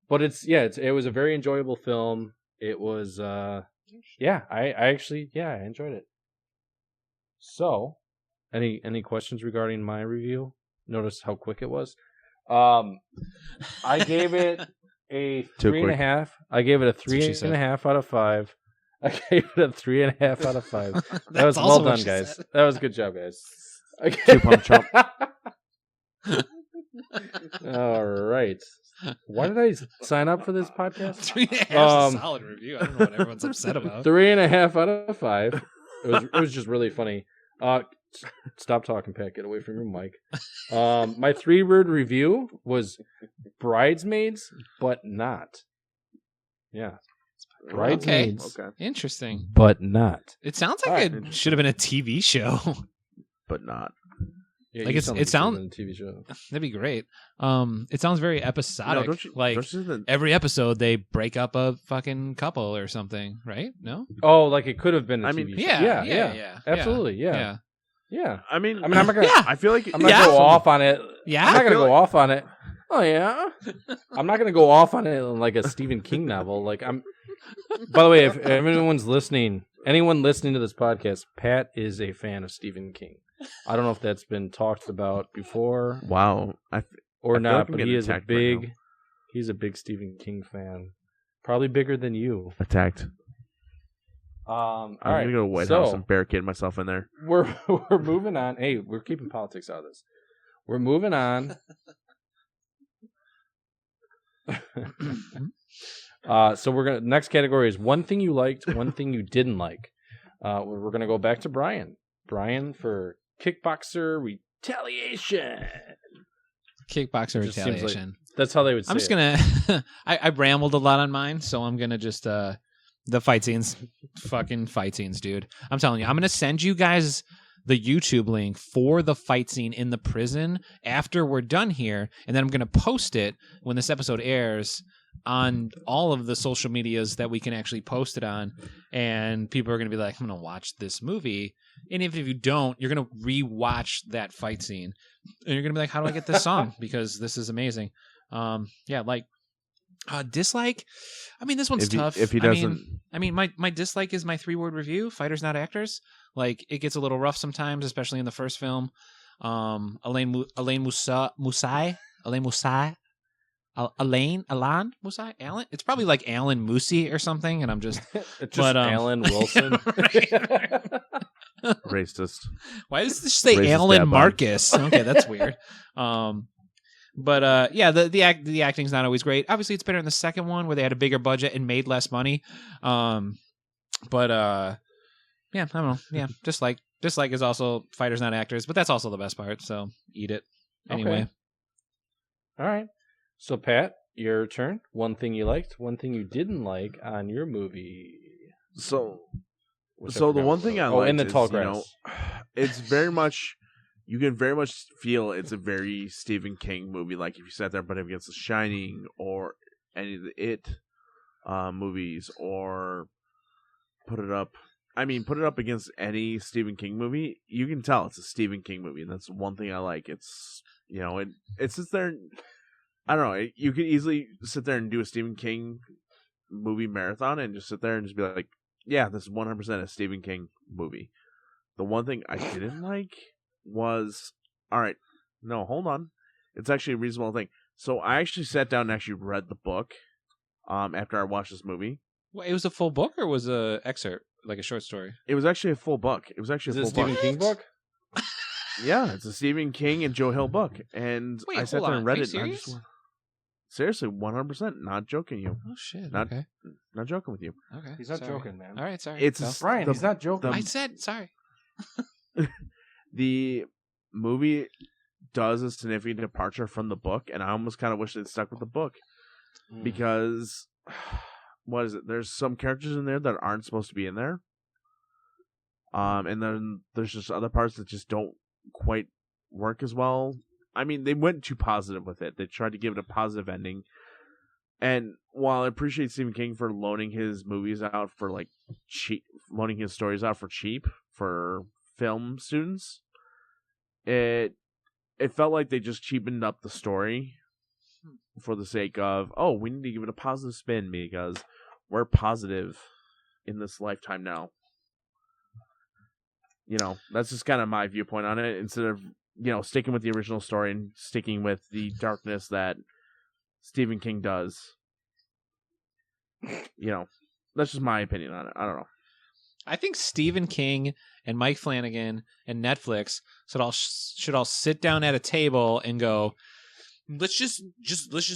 But it was a very enjoyable film. It was, I enjoyed it. So, any questions regarding my review? Notice how quick it was. I gave it a 3.5. I gave it a 3.5 out of 5. I gave it a 3.5 out of 5. That was well done, guys. Said. That was a good job, guys. Two pump chump. All right. Why did I sign up for this podcast? 3.5 is a solid review. I don't know what everyone's upset about. 3.5 out of 5. It was just really funny. Stop talking, Pat. Get away from your mic. My 3-word review was Bridesmaids, but not. Yeah. Bridesmaids. Okay. Interesting. But not. It sounds like it should have been a TV show. But not. Yeah, like it sounds a TV show. That'd be great. It sounds very episodic. No, every episode they break up a fucking couple or something, right? No? Oh, like it could have been a TV show. Yeah. Absolutely, yeah. I mean, I'm not gonna. Yeah. I feel like I'm not gonna go off on it. Yeah, I'm not gonna go off on it. Oh yeah. I'm not gonna go off on it like a Stephen King novel. Like I'm. By the way, if anyone's listening, anyone listening to this podcast, Pat is a fan of Stephen King. I don't know if that's been talked about before. Wow. Or not, like but he's a big Stephen King fan. Probably bigger than you. Attacked. I'm gonna go to White House and barricade myself in there. We're moving on. Hey, we're keeping politics out of this. We're moving on. So we're gonna next category is one thing you liked, one thing you didn't like. We're gonna go back to Brian. Brian for Kickboxer Retaliation. Kickboxer Retaliation. Like, that's how they would say it. I'm just gonna. I rambled a lot on mine, so I'm gonna just The fight scenes. Fucking fight scenes, dude. I'm telling you, I'm going to send you guys the YouTube link for the fight scene in the prison after we're done here, and then I'm going to post it when this episode airs on all of the social medias that we can actually post it on, and people are going to be like, I'm going to watch this movie, and if you don't, you're going to re-watch that fight scene, and you're going to be like, how do I get this song? Because this is amazing. Dislike, I mean, this one's tough. If he doesn't... I mean, my dislike is my 3-word review, Fighters Not Actors. Like, it gets a little rough sometimes, especially in the first film. Alain Musai? Alan? It's probably like Alan Moosey or something, and I'm just... It's just Alan Wilson. Racist. Why does this say Racist Alan dad bod. Marcus? Okay, that's weird. But the acting's not always great. Obviously, it's better in the second one where they had a bigger budget and made less money. Yeah, I don't know. Yeah, dislike is also Fighters Not Actors, but that's also the best part. So eat it anyway. Okay. All right. So Pat, your turn. One thing you liked, one thing you didn't like on your movie. So Which I the forgot one what thing it I was. liked in the is, tall you grass. know, it's very much, you can very much feel it's a very Stephen King movie. Like if you sat there, but against The Shining or any of the It movies, or put it up against any Stephen King movie, you can tell it's a Stephen King movie, and that's one thing I like. It's, you know, it sits there. I don't know. You could easily sit there and do a Stephen King movie marathon and just sit there and just be like, yeah, this is 100% a Stephen King movie. The one thing I didn't like was, all right, no, hold on. It's actually a reasonable thing. So I actually sat down and actually read the book after I watched this movie. Well, it was a full book or was a excerpt, like a short story? It was actually a full book. It was actually Is a it full a Stephen book. King book? Yeah, it's a Stephen King and Joe Hill book. And Wait, I sat hold there on. and read Are you it. And I serious? just went, seriously, 100%. Not joking you. Oh shit! Not- Okay, Not joking with you. okay. He's not sorry. joking, man. All right, sorry. It's Go. Brian, he's not joking. I said sorry. The movie does a significant departure from the book, and I almost kind of wish they'd stuck with the book because, what is it? There's some characters in there that aren't supposed to be in there, and then there's just other parts that just don't quite work as well. I mean, they went too positive with it. They tried to give it a positive ending, and while I appreciate Stephen King for loaning his movies out for like cheap, loaning his stories out for cheap for film students, it felt like they just cheapened up the story for the sake of, oh, we need to give it a positive spin because we're positive in this lifetime now. You know, that's just kind of my viewpoint on it, instead of, you know, sticking with the original story and sticking with the darkness that Stephen King does. You know, that's just my opinion on it. I don't know. I think Stephen King and Mike Flanagan and Netflix should all sit down at a table and go, let's just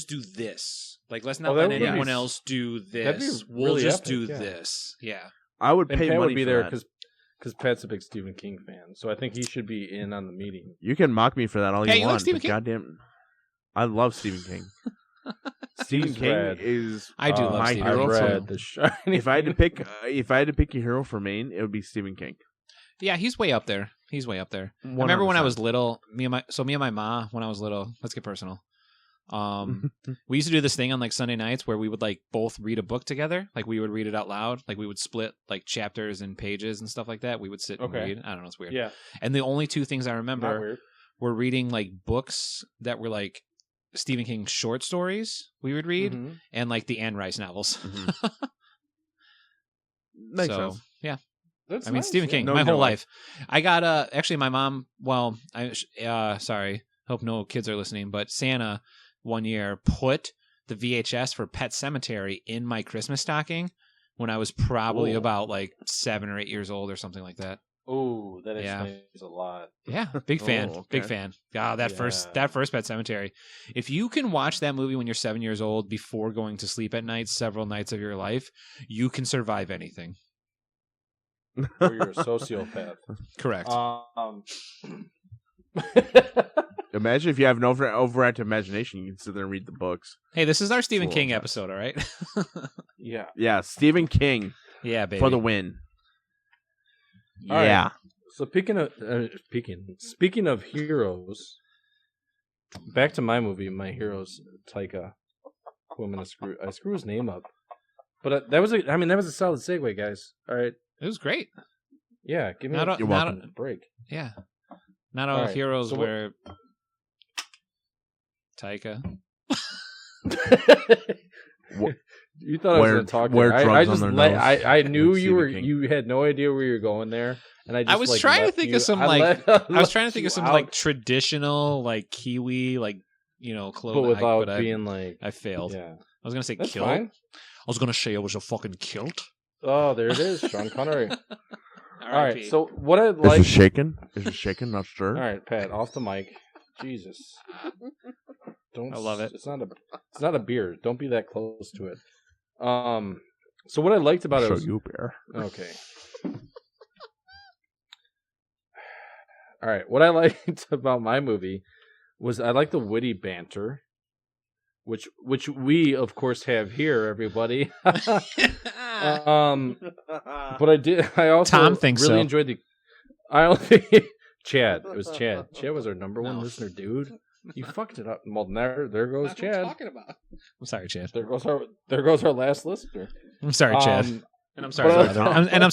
do this. Like, let's not let anyone else do this. We'll really just epic, do yeah. this. Yeah. I would And pay Pat money would be for there that. because Pat's a big Stephen King fan, so I think he should be in on the meeting. You can mock me for that all Hey, you you like want, Stephen but King? goddamn, I love Stephen King. Stephen He's King rad. is I do love my Stephen hero. I've King. read The Shining. If I had to pick, a hero for Maine, it would be Stephen King. Yeah, he's way up there. He's way up there. I remember when I 100%. was little, me and my ma, when I was little, let's get personal. We used to do this thing on like Sunday nights where we would like both read a book together. Like we would read it out loud. Like we would split like chapters and pages and stuff like that. We would sit and Okay. read. I don't know, it's weird. Yeah, And the only two things I not remember weird. were reading like books that were like Stephen King short stories we would read, Mhm. and like the Anne Rice novels. Mhm. Makes So sense. yeah, That's I mean nice, Stephen yeah. King, No my whole joke. life. I got actually my mom. Well, sorry, hope no kids are listening, but Santa one year put the VHS for Pet Sematary in my Christmas stocking when I was probably Ooh. about like 7 or 8 years old or something like that. Oh, that Yeah. explains a lot. Yeah, big fan, Oh, okay. big fan. Ah, that Yeah. first Pet Sematary. If you can watch that movie when you're 7 years old before going to sleep at night, several nights of your life, you can survive anything. Or you're a sociopath. Correct. Imagine if you have an overactive imagination, you can sit there and read the books. Hey, this is our Stephen Full King of episode, all right? yeah. Yeah, Stephen King. Yeah, baby. for the win. All right. Yeah. So speaking of heroes, back to my movie, my heroes, Taika. Who I'm gonna screw? I screw his name up, but that was a solid segue, guys. All right, It was great. yeah, give me Not a a- You're not welcome. break. Yeah. Not All all right, heroes so what- wear Taika. You thought I was Wear- gonna talk. wear to you. drugs I just on their nose I knew and see you the were. king. You had no idea where you were going there, and I just was like, trying to left think you- of some, I like- let- I was trying to think you of some out, like traditional like Kiwi but clothing, without but being like, I failed. yeah, I was gonna say that's kilt. fine. I was gonna say it was a fucking kilt. Oh, there it is, Sean Connery. All R.I.P. right, so what I Is like. it shaken? Is it shaken, not stirred? All right, Pat, off the mic. Jesus, don't. I love it. It's not a beer. Don't be that close to it. So what I liked about it Show was you bear. okay. All right, what I liked about my movie was I like the witty banter, which we of course have here, everybody. But I also Tom thinks really so. enjoyed the. I only Chad. It was Chad. Chad was our number one No. listener, dude. You fucked it up. Well, there goes Chad. about. I'm sorry, Chad. There goes our last listener. I'm sorry, Chad. And I'm sorry, but- brother. And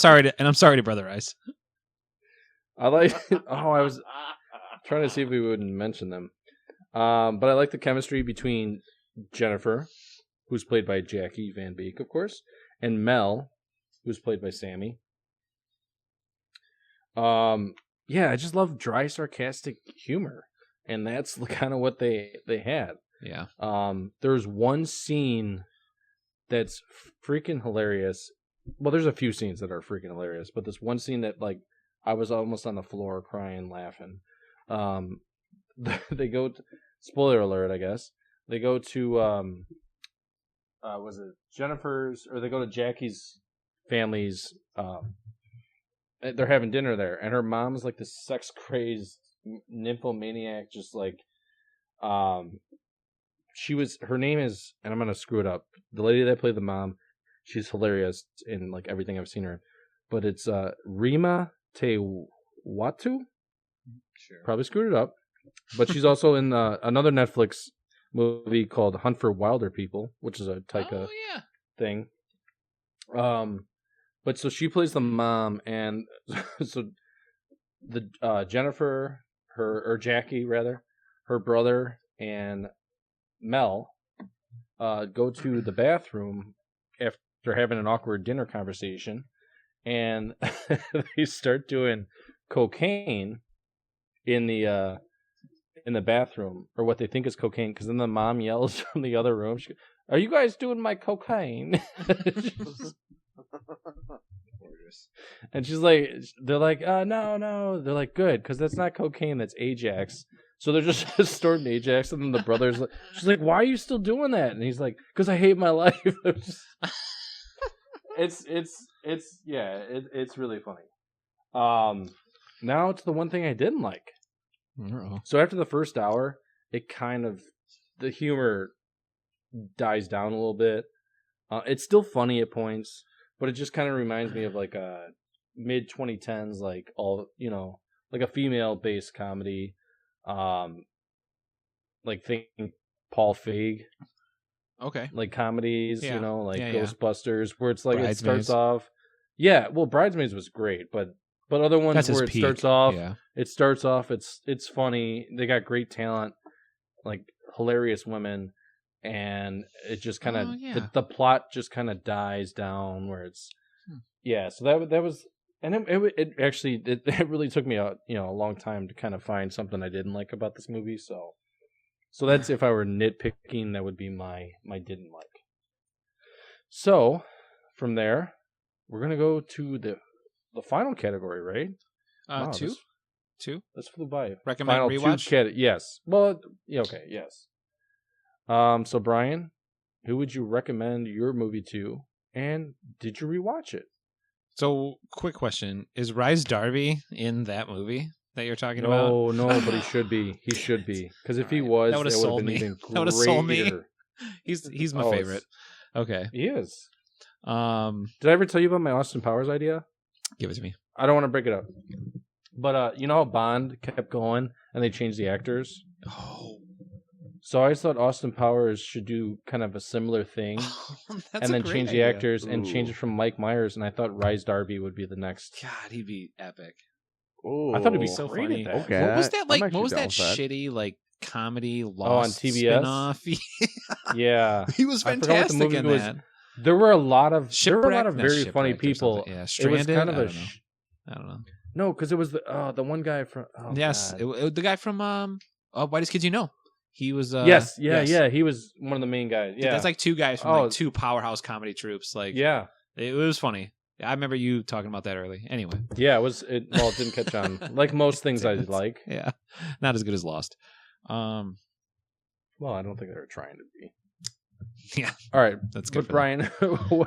I'm sorry to Brother Ice. I like. I was trying to see if we wouldn't mention them. But I like the chemistry between Jennifer, who's played by Jackie Van Beek, of course, and Mel, who's played by Sammy. Yeah, I just love dry, sarcastic humor, and that's kind of what they had. Yeah. There's one scene that's freaking hilarious. Well, there's a few scenes that are freaking hilarious, but this one scene that like I was almost on the floor crying, laughing. They go to, spoiler alert, I guess. They go to was it Jennifer's, or they go to Jackie's family's they're having dinner there, and her mom's like this sex crazed nymphomaniac, just like her name is, and I'm gonna screw it up, the lady that played the mom, she's hilarious in like everything I've seen her, but it's Rima Tewatu. Sure. Probably screwed it up, but she's also in another Netflix movie called Hunt for Wilder People, which is a Taika thing. But so she plays the mom, and so the Jennifer, Jackie rather, her brother and Mel go to the bathroom after having an awkward dinner conversation, and they start doing cocaine in the bathroom, or what they think is cocaine, because then the mom yells from the other room, "Are you guys doing my cocaine?" And she's like, they're like, no. They're like, good, because that's not cocaine, that's Ajax. So they're just snorting Ajax, and then the brother's like, she's like, why are you still doing that? And he's like, because I hate my life. It's really funny. Now to the one thing I didn't like. So after the first hour, the humor dies down a little bit. It's still funny at points, but it just kind of reminds me of like a mid 2010s, like like a female based comedy. Like think Paul Feig. Okay. Like comedies, Yeah. Yeah. Ghostbusters, where it's like it Bridesmaids. starts off. Yeah, well, Bridesmaids was great, but other ones That's his where it peak. starts off, Yeah. it's funny. They got great talent, like hilarious women, and it just kind of Oh, yeah. the plot just kind of dies down where it's So that was, and it actually it really took me a long time to kind of find something I didn't like about this movie. So that's, if I were nitpicking, that would be my didn't like. So from there, we're gonna go to the final category, right? Wow, Two. This flew by. Recommend Final rewatch? yes. Well, yeah, okay, yes. So Brian, who would you recommend your movie to, and did you rewatch it? So, quick question: is Rise Darby in that movie that you're talking about? No, but he should be. He should be, because if he was, That would've it would have sold been me. even That would've sold me. greater. He's my Oh, favorite. Okay. He is. Did I ever tell you about my Austin Powers idea? Give it to me. I don't want to break it up. But you know how Bond kept going and they changed the actors? Oh, So I just thought Austin Powers should do kind of a similar thing that's and a then great change the idea. actors and change Ooh. it from Mike Myers. And I thought Rhys Darby would be the next. God, he'd be epic. Ooh. I thought it'd be So great funny. at that. Okay. What was that I'm like? actually What was down that with that. shitty like comedy on Lost TBS? spinoff? Yeah. He was I forgot what the fantastic movie in was. that. There were a lot of Shipwreck? No, very funny Shipwrecked or people. something. Yeah, It Stranded. was kind of I a don't know. I don't know. no, because it was the one guy from Yes, God. the guy from Whitest Kids You Know. He was Yes, yeah. He was one of the main guys. Dude, Yeah, that's like two guys from Oh. like two powerhouse comedy troupes. Like, yeah, it was funny. I remember you talking about that early. Anyway, yeah. It didn't catch on. Like most things I like. yeah, not as good as Lost. Well, I don't think they were trying to be. Yeah, All right, that's good. but Brian, who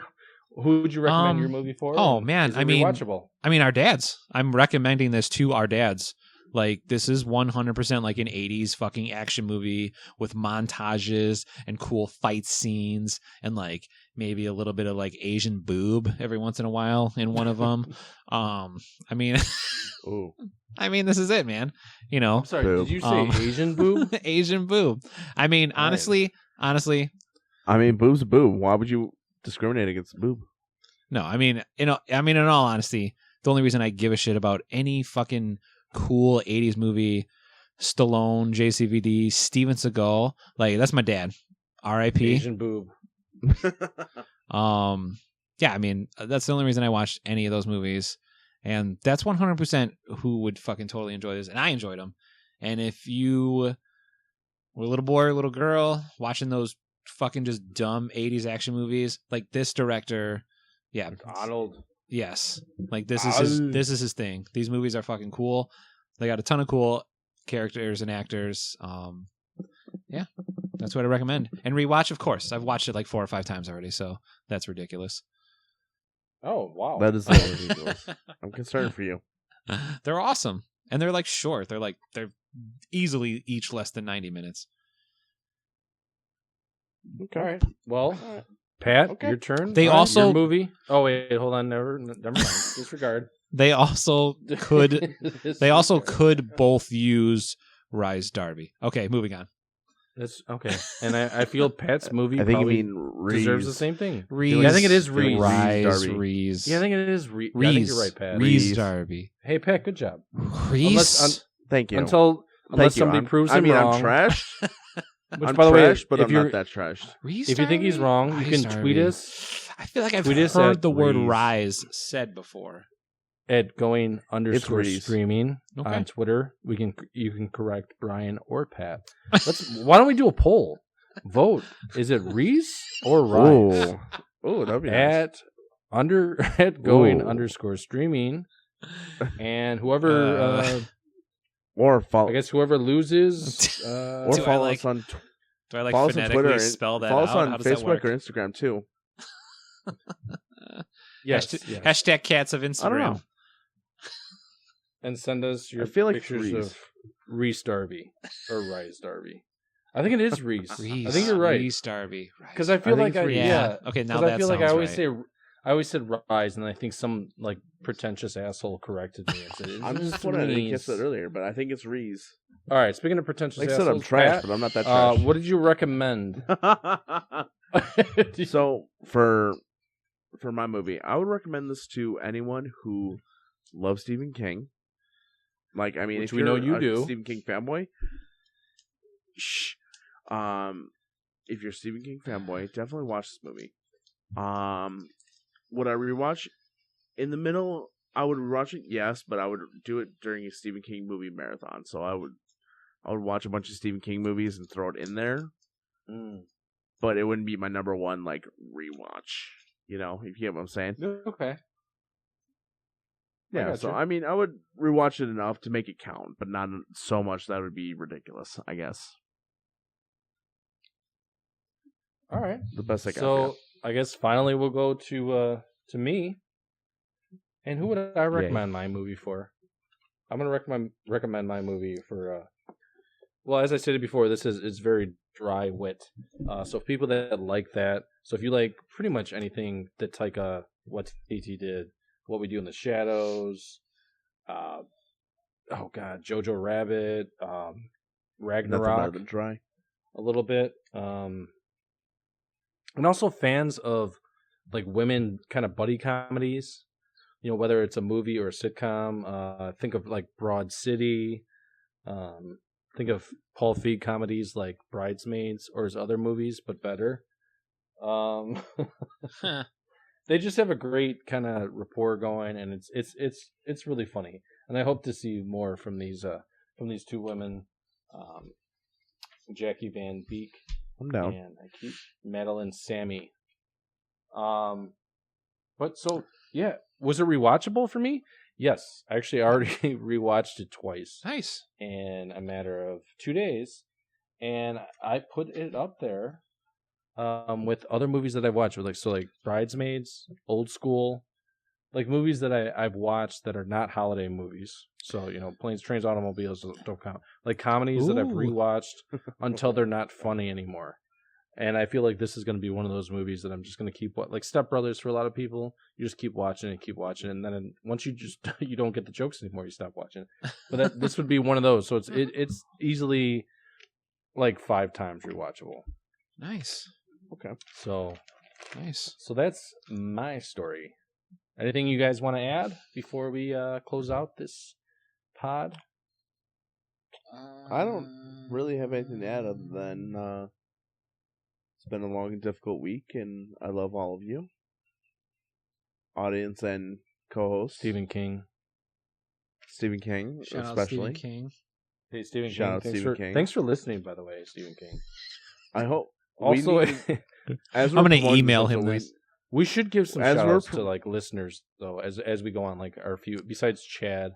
would you recommend your movie for? Oh And man, is it I mean, rewatchable. our dads. I'm recommending this to our dads. Like, this is 100% like an 80s fucking action movie with montages and cool fight scenes and like maybe a little bit of like Asian boob every once in a while in one of them. I mean, Ooh. I mean, this is it, man. You know, I'm sorry. Boob. Did you say Asian boob? Asian boob. I mean, All right. honestly, I mean, boob's a boob. Why would you discriminate against a boob? no. I mean, in all honesty, the only reason I give a shit about any fucking cool 80s movie, Stallone, JCVD, Steven Seagal, like, that's my dad. R.I.P. Asian boob. Yeah, I mean, that's the only reason I watched any of those movies, and that's 100% who would fucking totally enjoy this, and I enjoyed them. And if you were a little boy or little girl watching those fucking just dumb 80s action movies, like this director, yeah, Arnold. yes, like this is his thing. These movies are fucking cool. They got a ton of cool characters and actors. Yeah, that's what I recommend. And rewatch, of course. I've watched it like 4 or 5 times already, so that's ridiculous. Oh wow. That is ridiculous. I'm concerned for you. They're awesome, and they're like short. They're easily each less than 90 minutes. All right. Well, Pat, Okay. your turn. They All right, also- your movie. Oh wait, hold on. Never mind. Disregard. They also could could both use Rhys Darby. Okay, moving on. That's okay. And I feel Pat's movie I think you probably mean Reese. deserves the same thing. Reese, Yeah, I think it is Reese. Rhys, Darby. Reese. Yeah, I think it is Reese. Reese. I think you're right, Pat. Rhys Reese. Darby. Hey, Pat, good job. Reese. Thank you. Unless Thank you. somebody I'm- proves I him mean, wrong. I'm trash. Which, I'm by the way, trash, but if I'm you're not that trash. Reese if you think he's Darby? wrong, you Rhys can Darby. tweet us I feel like I've Tweet us heard at the word Reese. rise said before. at going Reese. _streaming Okay. on Twitter. You can correct Brian or Pat. Why don't we do a poll? Vote. Is it Reese or Rise? Oh, that'd be nice. at going Ooh. _streaming, and whoever Or follow. I guess whoever loses Or Do I follow like- us on Do I like follow us on Twitter phonetically and spell that follow out? us on How does that Facebook work? or Instagram too. yes, Hashtag, yes. hashtag cats of I don't Instagram. know. and send us your I feel like pictures Reese. of Reese Darby or Rise Darby. I think it is Reese. Reese, I think you're right Reese Darby. because I feel I think like it's Reese. yeah. Okay, now Because that I feel like I sounds always right. I always said Rise, and I think some like pretentious asshole corrected me and said, I'm "It's just what I didn't Reese." catch that earlier, but I think it's Reese. All right, speaking of pretentious Like I said, I'm assholes, trash, Pat, but I'm not that trash. what did you recommend? So for my movie, I would recommend this to anyone who loves Stephen King. Like, I mean, Which if we know you're you a do. Stephen King fanboy, if you're a Stephen King fanboy, definitely watch this movie. Would I rewatch in the middle? I would rewatch it, yes, but I would do it during a Stephen King movie marathon. So I would watch a bunch of Stephen King movies and throw it in there. But it wouldn't be my number one like rewatch. You know, if you get what I'm saying. Okay. Yeah, so gotcha. I mean, I would rewatch it enough to make it count, but not so much that would be ridiculous. I guess All right. the best I got. So I guess finally we'll go to me. And who would I recommend my movie for? I'm gonna recommend my movie for Well, as I stated before, this is very dry wit. So people that like that, so if you like pretty much anything that Taika Waititi did, What We Do in the Shadows, Jojo Rabbit, Nothing Ragnarok, better than dry. a little bit, and also fans of like women kind of buddy comedies. You know, whether it's a movie or a sitcom. Think of like Broad City. Think of Paul Feig comedies like Bridesmaids or his other movies, but better. They just have a great kind of rapport going, and it's really funny. And I hope to see more from these two women, Jackie Van Beek I'm down. and Madeline Sammy. But so yeah, was it rewatchable for me? Yes, I actually already rewatched it twice Nice. in a matter of 2 days, and I put it up there with other movies that I've watched, like Bridesmaids, Old School, like movies that I've watched that are not holiday movies. So Planes, Trains, Automobiles don't count. Like comedies that I've Ooh. rewatched until they're not funny anymore. And I feel like this is going to be one of those movies that I'm just going to keep like Step Brothers for a lot of people. You just keep watching it, and then once you don't get the jokes anymore, you stop watching it. But this would be one of those. So it's easily like 5 times rewatchable. Nice. Okay. So Nice. that's my story. Anything you guys want to add before we close out this pod? I don't really have anything to add other than it's been a long and difficult week, and I love all of you, audience and co-host Stephen King. Stephen King, Shout out especially. Stephen King. Hey, Stephen Shout King. out Stephen King. Thanks for listening, by the way, Stephen King. I hope. Also, I'm going to email him this. we should give some As shout we're outs to like listeners though, as we go on, like our few besides Chad,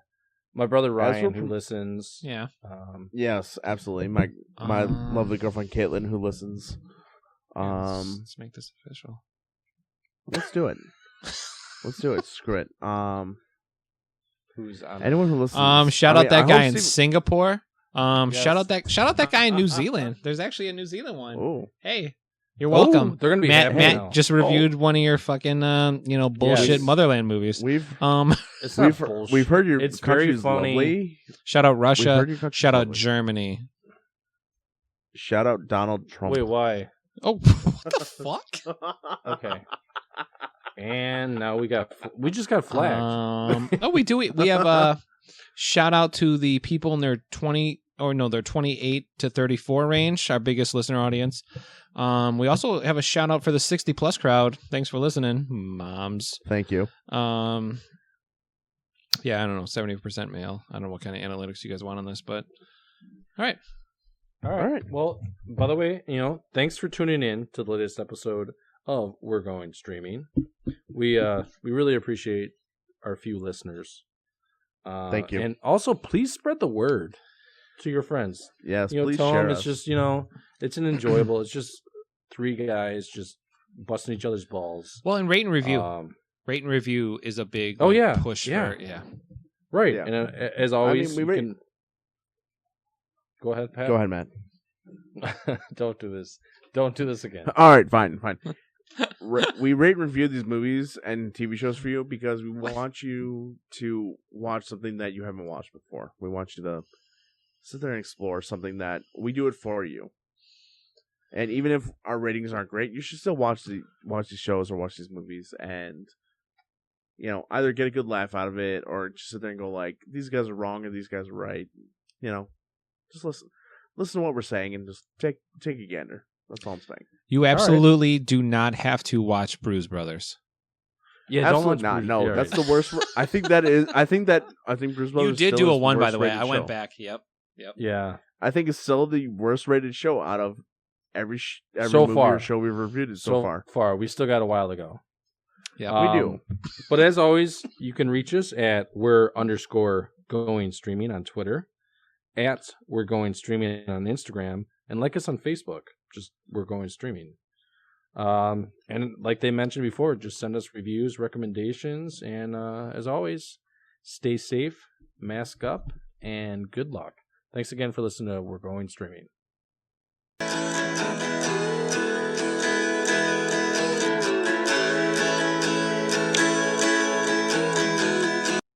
my brother Ryan who listens. Yeah. Yes, absolutely. My Um, lovely girlfriend Caitlin who listens. Let's make this official. Let's do it. Let's do it. Screw it. Who's on Anyone who listens. Shout out that I guy hope in Steve- Singapore. Yes. Shout out that guy in New Zealand. There's actually a New Zealand one. Oh, Hey, you're welcome. They're gonna be Matt happy now. just reviewed one of your fucking bullshit Yes. motherland movies. we've It's not we've bullshit. we've heard your It's very country's funny. lovely. Shout out We've Russia. heard your country's Shout out lovely. Germany. Shout out Donald Trump. Wait, why? Oh, what the fuck? Okay. And now we just got flagged. We do. We have a shout out to the people in their 28 to 34 range, our biggest listener audience. We also have a shout out for the 60 plus crowd. Thanks for listening, moms. Thank you. Yeah, I don't know, 70% male. I don't know what kind of analytics you guys want on this, but all right. All right. Well, by the way, thanks for tuning in to the latest episode of We're Going Streaming. We really appreciate our few listeners. Thank you. And also, please spread the word to your friends. Yes, Tell please them share it's us. just, it's an enjoyable. It's just 3 guys just busting each other's balls. Well, and rate and review. Rate and review is a big push yeah. for Right. Yeah. And as always, we you rate- can... Go ahead, Pat. Go ahead, Matt. Don't do this. Don't do this again. All right, fine. We rate and review these movies and TV shows for you because we want you to watch something that you haven't watched before. We want you to sit there and explore something that we do it for you. And even if our ratings aren't great, you should still watch these shows or watch these movies and either get a good laugh out of it or just sit there and go like, these guys are wrong or these guys are right. Just listen to what we're saying and just take a gander. That's all I'm saying. You absolutely do not have to watch Bruise Brothers. Yeah, Absolutely not. No, that's the worst. I think Bruce Brothers. You did still do a is the 1, by worst the way. rated I went show. back. Yep. Yeah. I think it's still the worst rated show out of every So movie far. or show we've reviewed so far. We still got a while to go. Yeah, we do. But as always, you can reach us at we're_going streaming on Twitter, at we're going streaming on Instagram, and like us on Facebook. Just we're going streaming. And like they mentioned before, just send us reviews, recommendations, and as always, stay safe, mask up, and good luck. Thanks again for listening to We're Going Streaming.